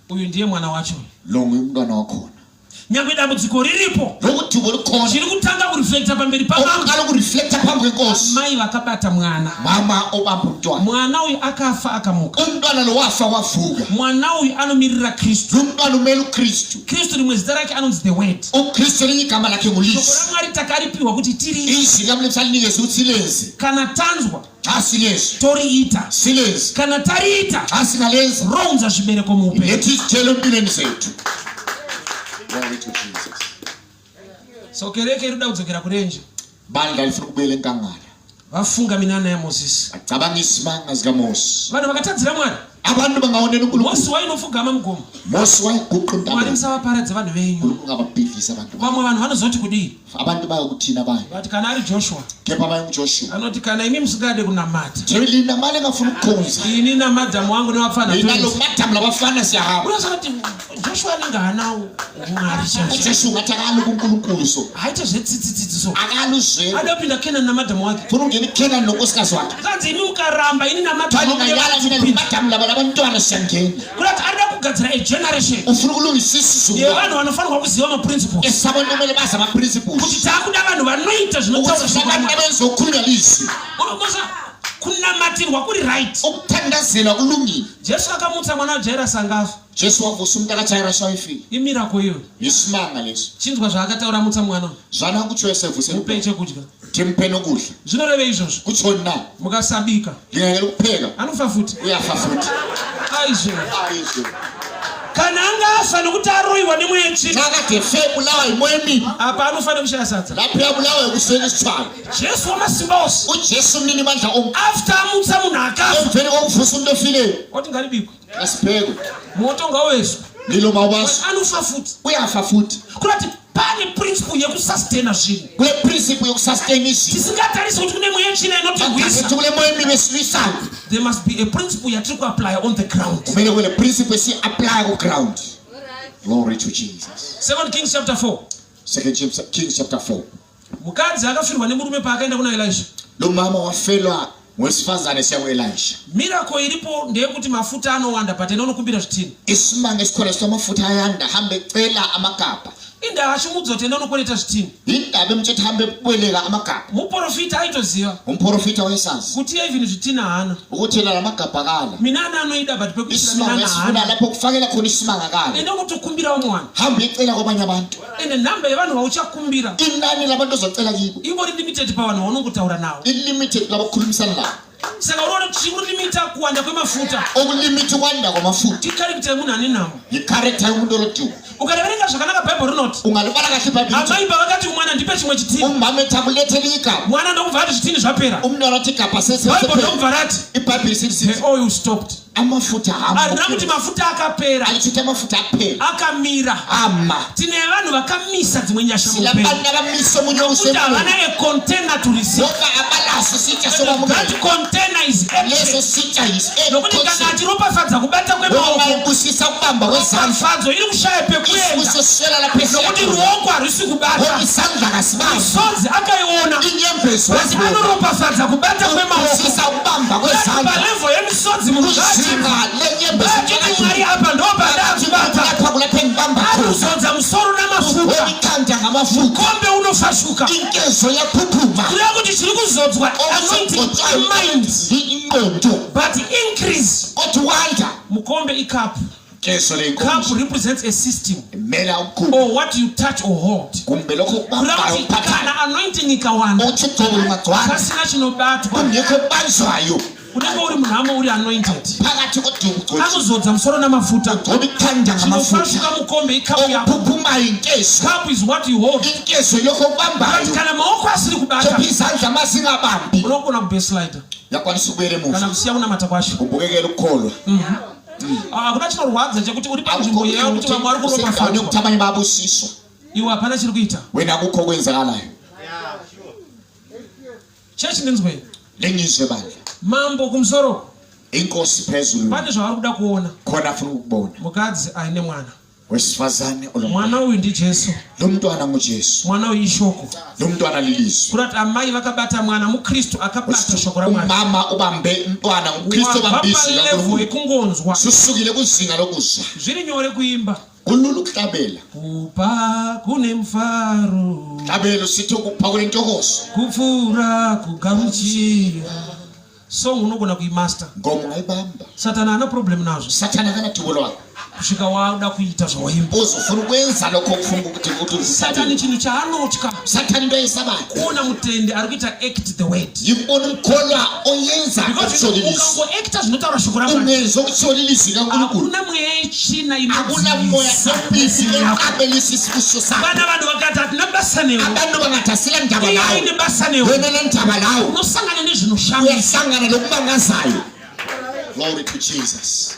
uyu ndiye mwana wacho lo nguye umntwana wakhona nyangwe dambudziko riripo lokuthi dubo lukhona chiri kutanga kureflecta pamberi pavanhu okukala kureflecta phambi kwenkosi mai vakabata mwana mama obamba umntwana mwana uyu akafa akamuka umntwana lo wafa wavuka mwana uyu anomirira kristu lo mntwana umele ukristu kristu rimwe zita rake anonzi the word ukristu linye igama lakhe ngulizwi shoko ramwari takaripiwa kuti tiri izwi likamlebisa alinikeze ukuthi silenze kana tanzwa asilezwe toriita silenze kana tariita asingalenza rounza zvibereko muupenyu lethi izithelo empilweni zethu. Glory to Jesus. So kereke iruda kudzokera kurenje bandla lifuna ukubuyela enkangala vafunga minana ya Moses acabanga izimanga zikaMoses vanhu vakatadzira mwari abantu bangaonela unkulunkulu Mose wainofugama mugomo Mose wayeguqa mwari intaba musavaparadze vanhu venyu unkulunkulu ngababhidlisa abantu vamwe vanhu vanozoti kudii abantu bayokuthina bayo vati kana ari Joshua kepha baye uJoshua anoti kana imi musingade kunamata lina mali engafuna ukukhonza ini namadhamu wangu nevafana lina lo madamu labafana siyahamba unozoti Joshua anenge hanawo mwari chazvo uJoshua ngathi akali kunkulunkulu so haita zvetsitsitsitsi so akaluzwe adopinda Kenani namadhamu wake funa ungena iKenani nonkosikazi wakhe kanzi imi ukaramba ini namadhamu ngayala mina nomadamu laba labantwana siyangena kurati arida kugadzira a generation ufuna ukulungisa isizulu yevanhu vanofanirwa kuziva ma-principles esabantu kumele bazi ama-principles kuti taakuda vanhu vanoita zvinotaura ukuthi abantu abenzokhulunywa lizwi kunamatirwa kuri right ukuthandazelwa kulungile Jesu akamutsa mwana waJairasi angafa Jesu wavusa umuntu akaJairasi wayefile imirako iyo isimanga leso chinzwa zvaakataura mutsa mwana zvana kutsho Yosefu mupe chekudya timpe nokudla zvinoreve izvozvo kutshoni na mukasabika ngingekela ukupheka anofa futi uyafa futhi aizvo kana angafa nokuti aroyiwa nemweya yetsvina akade fe bulawa yimoya emibi apa anofanira kushaya sadza lapho yabulawa yokuswela isithwala Jesu wamasimba ose uJesu mnini mandla onke after amutsa munhu akafa emveni kokuvusa umuntu ofileyo oti ngaribikwe asiphekwe moto ngawezwa ngilo mawaso anofa futi uyafa futhi kurati pane principle yekusustena zvinhu kule principle yokusustain izinto tisingatarisi kuti kune mweya yetsvina inotigwisa kule moya emibi esilwisayo there must be a principle yatiri kuapply on the ground kumele kule principle esiyi-apply ku-ground. Glory to Jesus. 2 Kings chapter 4 2 Kings chapter 4 mukadzi akafirwa nemurume paakaenda kuna Elisha lo mama wafelwa ngowesifazane siya ku-Elisha miracle iripo ndeyekuti mafuta anowanda but enda unokumbira zvitini isimanga esikhona sithi amafutha ayanda hambe cela amagabha inda ashimudza tenda unokoneta zvitini indaba emthetho hambe kubweleka amagabha muprofita aitoziva umprofita wayesazi kuti even zvitina hana ukuthi yena lamagabha akala mina anoida but pekuisira mina isifuna lapho kufakela khona isimanga akala ende ukutokumbira umwana hambe icela kwabanye abantu ende namba yevanhu vauchakumbira inani labantu ozocela kibo ivo limited pavanhu vaunongutaura nawo ilimited labakhulumisana nabo saka unoona kuti chikulimita kuwanda kwemafuta okulimita ukwanda kwamafuta icharacter yemunhu ane nhamo icharacter yomuntu oloduka ukaverenga zvakanaka bhaibheri rinoti ungalibala kahle ibhayibheli amai pavakati mwana ndipe chimwe chitini umama etakulethela igabha mwana ndokubva ati zvitini zvapera umntwana athi igabha bhaibheri ndokubva rati ibhayibheli sithi the oil stopped amafuta arina kuti mafuta akapera alichithi amafuta aphela akamira ama tine vanhu vakamisa dzimwe nyasha silabantu abamisa omunye nokuti havana a-container to receive ngoba abalaso sitsha sokwamukela that container is leso empty sitsha nokuti kana achiropafadza kubata kwemaoko kusisa kubamba kwezandla ropafadzo iri kushaya pekuenda kusoswela lapha nokuti ruoko harisi kubata isandla kasibamba misodzi akaiona inyembezo asi anoropafadza kubata kwemaoko kusisa kubamba kwezandla palevo yemisodzi munhu kuzinga lenyembezo vatini mwari apa ndopadakubata lapha kulapha engibamba khona arikuzodza musoro namafuta ikanda ngamafuta mukombe unofashuka inkezo yaphuphuma kureva kuti chiri kuzodzwa anointing mind ingqondo but increase otuwanda mukombe ikapu keso cup represents a system mela ukhu or what you touch or hold kumbe lokho kubambayo kuti kana anointing ikawanda uthi gcobo ungagcwala pasina chinobatwa kungekho banjwayo unenge uri munhamo uri anointed phakathi kodungu anozodza musoro namafuta ngoba ikhanda ngamafuta chinofashuka mukombe ikapu yako okuphuphuma inkezo cup is what you hold inkezo lokho kubambayo kana maoko asiri kubata kephi izandla masingabambi unokona kubaseslide yakwanisa ukubuyela emuva kana kusiya kunamata kwacho ubukekela ukukholwa hakuna chinorwadza chekuti uri panzvimbo yeyo kuti vamwe vari kuropafadzwa kuti abanye babusiswa iwe hapana chiri kuita wena kukho kwenzakalayo chechi ndinzwei lengizwe bandla mambo kumusoro inkosi phezulu pane zvavari kuda kuona khona afuna ukubona mukadzi aine mwana wesifazane mwana uyu ndijesu lo mntwana ngujesu mwana uyu ishoko lo mntwana lilizwi kurati amai vakabata mwana mukristu akabata shoko ramwari umama ubambe mntwana mukristu bambisi level yekungonzwa susukile kuzinga lokuzwa zviri nyore kuimba kulula ukuhlabela kupa kune mfaro hlabelo sithi ukupha kwentokozo kupfura kugamuchira song unogona kuimaster ngoma ungayibamba satani ana problem nazvo sathana kana thubo lwakho kusvika wada kuita zvawaimba uzofuna ukwenza lokho okufunga ukuthi satani chinhu chaanotya sathani into ayisabayo kuona mutende ari kuita act the word yikubona umkholwa oyenza akusolilisi ukangoacta zvinotaura shoko ramwari ungenza ukusolilisi kankulunkulu hakuna mweya yechina akuna moya opisi ekabelisa isifiso sakho vana vanhu vakati hatina basa newe abantu bangathi asila ndaba nawe ine basa newe wena nendaba nawe unosangana nezvinoshamisa uyahlangana nokubangazayo. Glory to Jesus.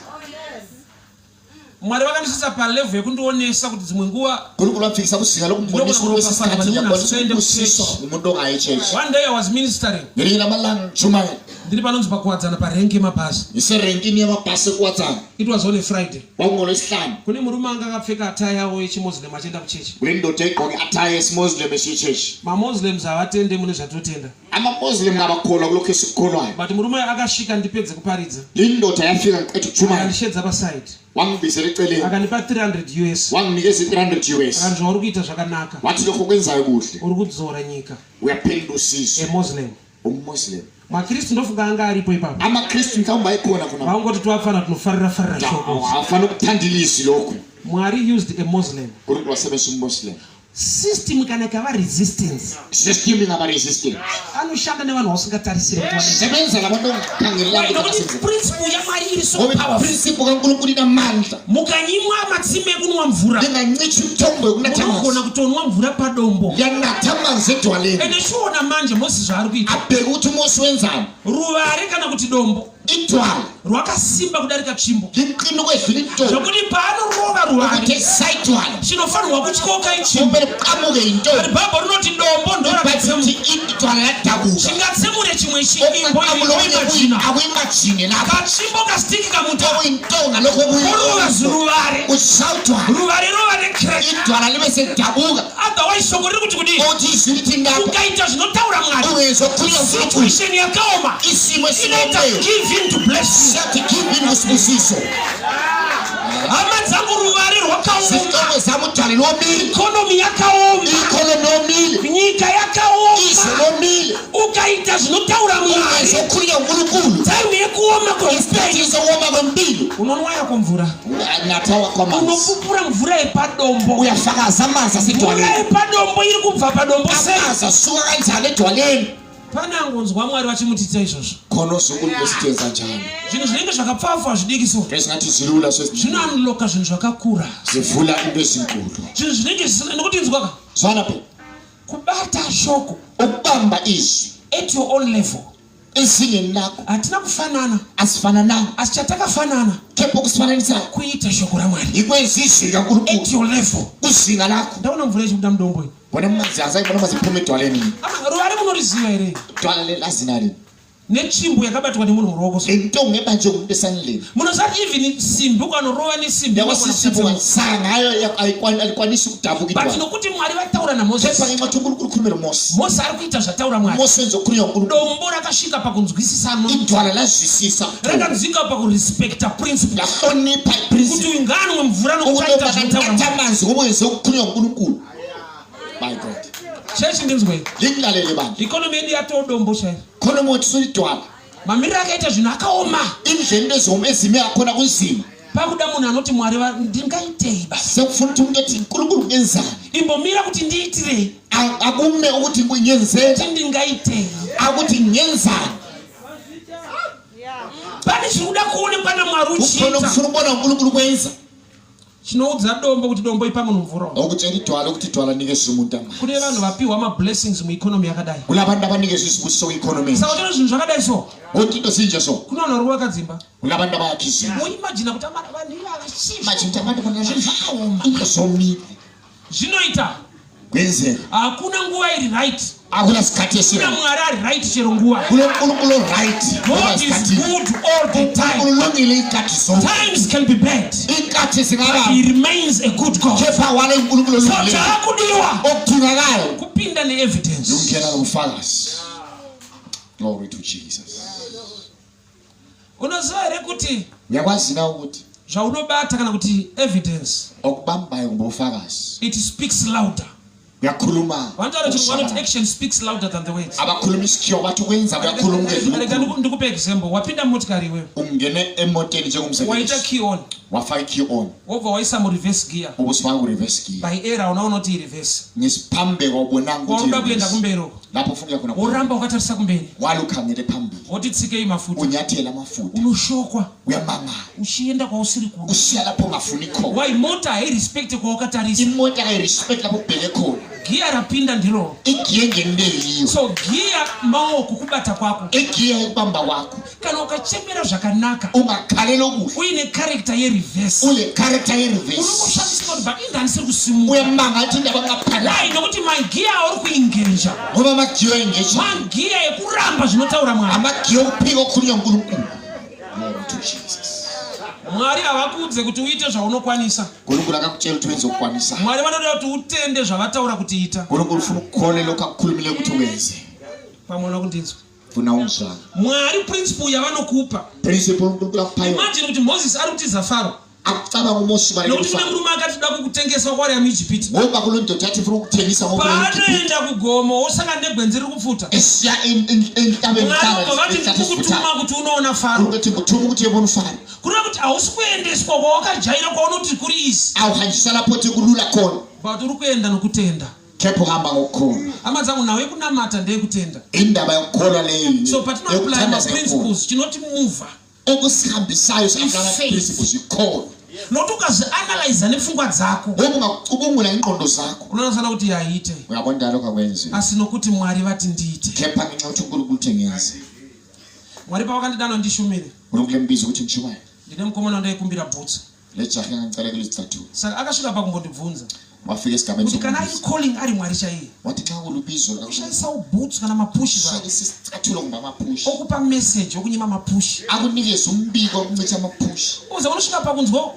Mwari vakandisisa palevel yekundionesa kuti dzimwe nguva nkulunkulu amfikisa kuzinga lokumbonisa ukuthi wesikhathi yakubonisa umuntu ongayi church. One day I was ministering. Ngelinye lamalanga Jumaye ndiri panonzi pakuwadzana parenki yemabhasi. iserenkini yamabhasi ekuwadzana. It was on a Friday. kwakungolwesihlanu. Kune murume anga akapfeka attire yawo yechimuslim achienda kuchechi. kune ndoda igqoke attire yesimuslim echichechi. mamuslims havatende mune zvatotenda. amamuslim abakholwa kulokhu esikukholwayo. But murume akasvika ndipedze kuparidza. Indoda yafika ngiqedha Jumaye. akandishedza paside. wangibizela eceleni. akanipa 300 US. wanginikeza 300 US. akanzva uri kuita zvakanaka. wathi lokho okwenzayo kuhle. uri kudzora nyika. uyaphendula usizo. emuslim. umuslim. makristu ndofunga anga aripo ipapo. amakristu mhlawumbe ayikhona khona. vaungoti twafana tunofarira shoko. afana ukuthandila izwi lokho. Mwari used a Muslim. unkulunkulu wasebenzisa umuslim. System kana kava resistance. System ingaba resistance. Anoshanda nevanhu vasingatarisiri kuti sebenza labantu ongakhangelelanga ukuthi basenze. Principle yaMwari iri so powerful. Principle kaNkulunkulu inamandla. Mukanyimwa matsime ekunwa mvura. Ndinganyithi umthombo yokunatha amanzi. Unogona kutonwa mvura padombo. yanatha amanzi edwaleni. Ende chiona manje Mose zvaari kuita. abheke ukuthi uMose wenzani. Ruware kana kuti dombo. idwala rwakasimba kudarika tsvimbo. liqina ukwedlula intombi. zvokuti paanorova ruware ukuthi sayidwala. chinofanirwa kutyoka itsvimbo. kumele kuqamuke intombi. But Bible rinoti dombo ndo rakatsemura. idwala ladabuka. chingatsemure chimwe chimbo imajina. akuyimajini lapha. kachimbo kasitiki kamuta. okuyintonga lokho kuruva ziruware. usawudwala. ruware rova necrack. idwala libe selidabuka. otherwise shoko riri kuti kudii. uthi izwi lithi ndapha. ukaita zvinotaura Mwari. ungezokhulula uNkulunkulu. situation yakaoma. isimo inoita esinombeyo. give in to bless. Shall to give in usibusiso. hama dzangu ruware rwakaoma, zitoko zamutwale lomile, ikonomi yakaoma, ikonomi yomile, nyika yakaoma, izo lomile, ukaita zvinotaura Mwari, uzokhulya uNkulunkulu, time yekuoma isikhathi kweupenyu, sokuoma kwempilo, unonwa yako mvura, natawa kwamanzi, unopupura mvura yepadombo, uyafakaza amanzi asedwaleni, mvura yepadombo iri kubva padombo sei, amanzi asuka kanjani edwaleni. pana angonzwa Mwari vachimutitsa izvozvo, khona uNkulunkulu sithenza njani, zvinhu zvinenge zvakapfapfa hazvidiki so, esingathi zilula zvinoanuloka zvinhu zvakakura, zivula into ezinkulu. zvinhu zvinenge zvisina nokuti nzwaka Zwana phe kubata shoko ukubamba izwi at your own level, ezingeni lakho hatina kufanana, asifanananga, asi chatakafanana kepha kusifananisa kuita shoko raMwari ikwenza izwi at kaNkulunkulu your level. kuzinga lakho. Ndaona mvura ichikuda mudombo iyi, Bona amanzi azayibona maziphuma edwaleni, ruware munoriziva here, idwala lelazina lini, netsvimbo yakabatwa nemunhu muruoko so, lentongo ebanje kumuntu esanileni, munozati even simbi ukanorowa nesimbi yabo inokona sisibo kutsatsa. ngayo ngayo alikwanisi ukudabuka But idwala. nokuti Mwari vataura naMozisi, Kepha ngenxa yokuthi uNkulunkulu ukhulumela uMose, Mose ari kuita zvataura Mwari, Mose enza ukukhulunywa uNkulunkulu, dombo rakasvika pakunzwisisa Mwari, idwala lazwisisa, rakadzika pakurespecta principle, lahlonipha kuti iprinciple, unganwe mvura nokutaita ukuba zvinotaura kanatha Mwari. amanzi ngoba wenze ukukhulunywa uNkulunkulu. My God, Chechi ndinzwe, lingilalele bantu, ikonomi yedu yatodombo chairo, khona mothi solidwala mamiriro akaita zvinhu akaoma, indlela ezime yakhona kunzima, pakuda munhu anoti Mwari ndingaitei basi, sekufuna ukuthi umuntu ethi uNkulunkulu ngenzani, imbomira kuti ndiitirei, akume ukuthi ngiyenzeni, kuti ndingaitei, akuthi ngiyenzani. pane zviri kuda kuonekwa naMwari Ukhona uchiita, ukufuna ukubona uNkulunkulu kwenza, chinoudza dombo kuti dombo ipa munhu mvura. okutshela idwala ukuthi idwala nikezwe umuntu amandla. Kune vanhu vapiwa ma-blessings muikonomi yakadai, Kulabantu abanikezwe isibusiso kwi-economy, saka chero zvinhu zvakadai so, ukuthi into zinje so, kuna vanhu vari vakadzimba, kulabantu abayakha izindlu, muimagina kuti vanhu iva vakashiva, manje ukuthi abantu bona zvinhu zvakaoma, into zomile zvinoita kwenzeka, hakuna nguva iri right, akuna sikhathi kuna esira, Mwari ari right chero nguva. kulo uNkulunkulu right, God is good all the time. ulungile ikhathi zonke, Times can be bad, ikhathi zingaba he remains a good God. kepha wale uNkulunkulu So olungile, chakudiwa okudingakala kupinda ne-evidence. ukungena ngobufakazi. Glory to Jesus. Unoziva here kuti Uyakwazi na ukuthi zvaunobata kana kuti evidence, okubambayo ngobufakazi it speaks louder. uyakhuluma, Vantaura kuti wanoti action speaks louder than the words. abakhuluma isikhiwa bathi ukwenza kuyakhuluma Rega ukudlula. ndikupe example, wapinda motikari iwewe, Ungene emoteni waita njengomsebenzi, key on, wafaka i-key on, wobva waisa mu-reverse gear, ubusifaka ku-reverse gear, by error unaona kuti i-reverse, ngesiphambeko wabonanga ukuthi wauda kuenda i-reverse. kumberi uko, Lapho ufuna khona woramba ukatarisa kumberi, wale ukhangele phambili, woti tsikei mafuta, unyathela amafutha, unoshokwa uyamangala, uchienda kwausiri kuno. ushiya lapho ungafuni khona. Why mota hairespect kwawakatarisa, Imota ayirespect lapho ubheke khona, giya rapinda ndiro, igiya engenile, so giya maoko kubata kwako, igiya ekubamba kwakho, kana ukachemera zvakanaka ungakhalela okuhle, uine character yereverse, ule character ye-reverse, unokushandisa kuti but indani siri kusimuka. uyamangala ukuthi indaba ngaphala Why? Nokuti magiya auri kuingenja, ngoba amagiya engeja, magiya ekuramba zvinotaura Mwari. amagiya okuphika okukhulunywa uNkulunkulu. Glory to Jesus. Mwari havakuudze kuti uite zvaunokwanisa. uNkulunkulu akakutshela ukuthi wenze okukwanisa. Mwari vanoda kuti utende zvavataura kuti ita. uNkulunkulu ufuna ukukhole lokho akukhulumile ukuthi ukwenze. Pamona kundinzwa. Funa ungizwa. Mwari principle yavanokupa. Principle uNkulunkulu akuphayo. Imagine kuti Moses ari kutiza Faro. Akucabanga uMose baleke Nokuti uFaro. murume akati da kukutengeswa kwari yamuIjipita. Ngoba kulondoda athi ufuna ukuthengisa ngoba Paanoenda kugomo osangana negwenzi riri kupfuta. esiya entabeni Mwari vavati ndikukutuma kuti unoona Faro. ukuthi ngithuma ukuthi yebona uFaro. Kureva kuti hausi kuendeswa kwawakajaira kwaunoti kuri izi. Awuhanjiswa lapho kuti kulula khona. But uri kuenda nokutenda. Kepha uhamba ngokukholwa. Hama dzangu nawe kunamata ndeyekutenda. Indaba yokukholwa leyo. So but no apply my principles chinoti move. Okusihambisayo sakana principles ikholwa. Nokuti ukazianalyze nepfungwa dzako. Ngoba ungacubungula ingqondo zakho. Unofanira kuti yaite. Uyabona lokho akwenzi. Asi nokuti Mwari vati ndiite. Kepha ngenxa yokuthi uNkulunkulu uthengenze. Mwari pawakandidana ndishumire. uNkulunkulu embiza ukuthi ngishumayo. Ndine mukomana ndayikumbira bhutsu. Lejaha ngicela kulizithathu. Saka akasvika pakumbondibvunza. wafika esigabeni kuti kana calling ari Mwari chaiye wathi xa ulubizo ushayisa uboots kana mapushi isicathulo ngoma amapushi okupa message okunyima mapushi akunikeza umbiko okuncitha amapushi uze unosvika pakunzwa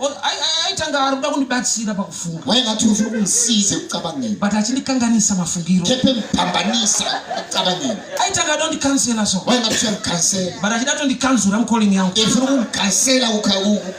aitanga ari kuda kundibatsira pakufunga wayengathi ufuna ukungisize ekucabangeni but achindikanganisa mafungiro kephe mphambanisa ekucabangeni aitanga adondikansela so wayengathi uyangikhansela but achida tondikanzura mcalling yangu efuna ukungikhansela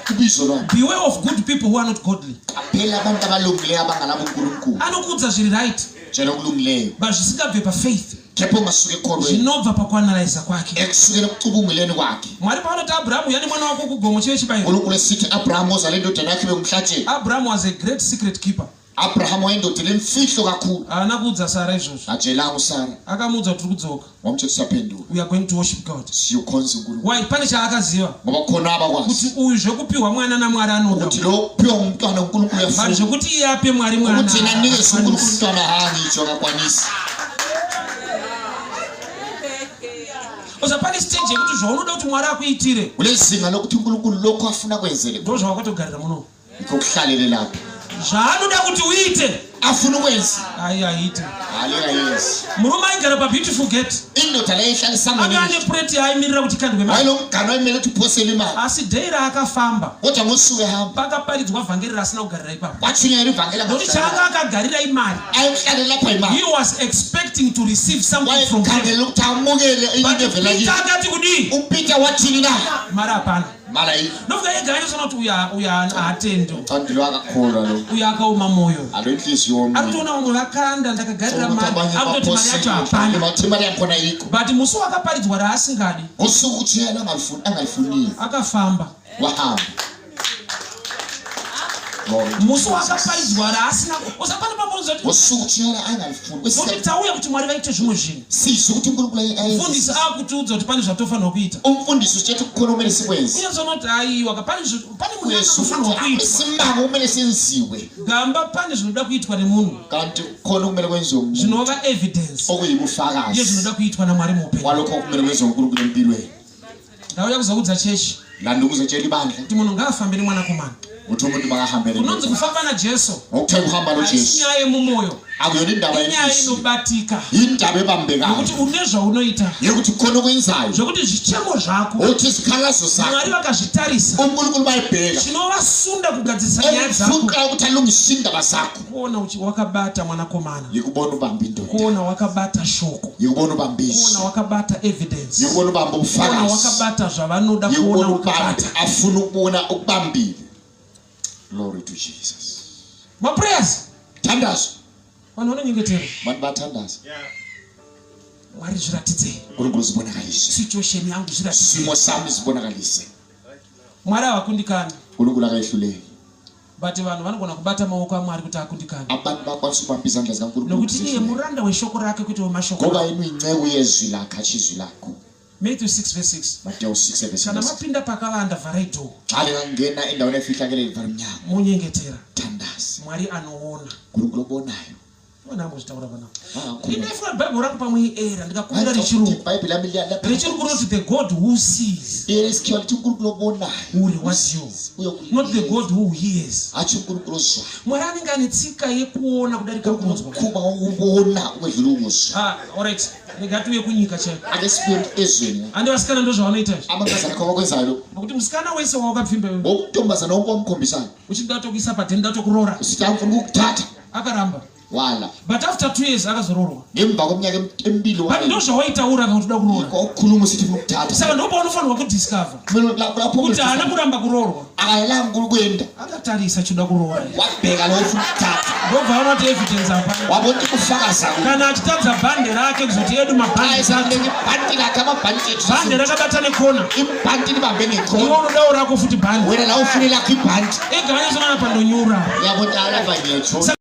kubizo lwami. beware of good people who are not godly qaphela abantu abalungileyo abangalabo uNkulunkulu anokuudza zviri right njalo kulungileyo but zvisingabve pafaith kephe ungasuke ekholweni zvinobva pakuanalyza kwake ekusukela ekucubunguleni kwakhe. Mwari paanoti Abrahamu yani mwana wako kugomo chive chibayiro uNkulunkulu esithi Abrahamu ozale indodana yakhe bemhlatsheni. Abrahamu was a great secret keeper. Abrahamu wayindoda lemfihlo kakhulu. Haana kuudza Sara izvozvo ajelanga uSara akamuudza kuti tiri kudzoka wamutshela siyaphenduka we are going to worship God. siyokhonza uNkulunkulu. Why pane chaakaziva ngoba khona abakwazi kuti uyu zvekupiwa mwana naMwari anoda ukuthi lo kuphiwa umntwana uNkulunkulu but uyafuna zvekuti iye ape Mwari mwana ukuthi yena anikeze uNkulunkulu umntwana hangitsho akakwanisi. oza pane stage yekuti zvaunoda kuti Mwari akuitire kulezinga lokuthi uNkulunkulu lokho afuna kwenzele ndo zvawakatogarira muno ikho kuhlalele lapho zvaanoda kuti uite afuna ukwenza aite yes. murume aigara pabeautiful gate indoda layihlalisa akane preti aimirira kuti kandwe mari wayilomgano wayimele kuti uphosele imali asi deira akafamba kodwa ngosuku ehamba pakaparidzwa vhangeri asina kugarira ipapo kwatshunyera ivhangeli nokuti changa akagarira imari ayihlale lapha imali he was expecting to receive something from heaven wayekhangela ukuthi amukele into evela Peter akati kudi uPeter wathini na mara hapana mala iyi nofika yeganya sona kuti uya atendo andilo akakholwa lo uya akauma moyo alo inhliziyo yomuntu aritoona umwe vakanda ndakagarira mari akutoti mari yacho hapana mathi imali yakhona ayikho but musi wakaparidzwa raasingadi usuku uthi yena angalifuniyo akafamba wahamba musi wakaparidzwa raasina usapana pambonza kuti usuku uthi yena angalifuni kuti tauya kuti Mwari vaite zvimwe zvinhu sizwe ukuthi uNkulunkulu mufundisi akutiudza kuti pane zvatofanirwa kuita umfundisi uchethi kukhona umele sikwenze uyazona kuti aiwa pane munhu anofanirwa kuitwa isimanga umele senziwe gamba pane zvinoda kuitwa nemunhu kanti khona kumele kwenziwe umuntu zvinova evidence okuyibufakazi iye zvinoda kuitwa naMwari muupenyu walokho kumele kwenziwe uNkulunkulu empilweni. ndauya kuzoudza chechi landukuzotshela ibandla kuti munhu ngaafambe nemwanakomana ukuthi umuntu makahambele unonzi kufamba naJesu ukuthe kuhamba noJesu inyaya yemumoyo akuyona indaba inyaya inobatika indaba ebambekayo nokuti une zvaunoita yekuthi khona okwenzayo zvokuti zvichemo zvako uthi isikhalazo sakho Mwari vakazvitarisa uNkulunkulu bayibheka chinovasunda kugadzirisa nyaya dzako ufuna ukuthi alungise indaba zakho kuona wakabata mwanakomana yikubona ubamba indoda kuona wakabata shoko yikubona ubambisi kuona wakabata evidence yikubona ubamba kuona ubufakazi wakabata zvavanoda kuona yikubona wakabata ubamba afuna ukubona ukubambile. Glory to Jesus. maprayers Thandazo vanhu vanonyengetera vanhu vathandaza Mwari zviratidzei uNkulunkulu zibonakalise situation yangu zviratidzei simo sami zibonakalise Mwari havakundikani uNkulunkulu akayihluleki but vanhu vanogona kubata maoko aMwari kuti akundikani abantu bakwanisa ukubamba izandla zikaNkulunkulu nokuti iye muranda weshoko rake kuti wemashoko ngoba yini uyinceku yezwi lakhe achizwi lakho. Matthew 6:6 Mateyu 6:6 kana mapinda pakavanda vharai dhoo xale kangena endaweni efihlakele vala umnyango munyengetera thandaza Mwari anoona uNkulunkulu obonayo vanambozvitaura vanavo ndinefuna bhaibheri rako pamwe era ndikakunda richirungu ibhayibheli lami richirungu rinoti the God who sees liyasikhiwa lithi uNkulunkulu obonayo who rewards you not the God who hears. athi uNkulunkulu ozwayo Mwari anenge ane tsika yekuona kudarika kunzwa kuba ubona ukwedlula ukuzwa. alright ndingatiuye kunyika chaiko akesipiyo ezweni andi vasikana ndo zvavanoita izvi amankazana akho bakwenzayo nokuti musikana wese wawakapfimba ngokuntombazana wonke wamkhombisayo uchida tokuisa padheni datokuroora usithi amfuna ukukuthatha akaramba wala but after 2 years akazororwa ngemva kweminyaka emibili but ndo zvawaitaura kana kuti uda kuroora ukukhuluma usithi ufuna ukuthatha saka ndo paunofanirwa kudiscover lapho kuti haana kuramba kuroorwa akayelanga uNkulunkulu akatarisa chida kuroora wabheka lo ufuna ukuthatha ndobva aonati evidence apa wabona kufakaza kana achitadza bhande rake kuzoti edu mabhande ayisabhandi lakhe amabhandi ethu bhande rakabata nekona ibhandi libambe ngekona iwe unodawo rako futi bhande wena la ufuna lakho ibhandi eganya zonana pandonyura yabona alava ngetsho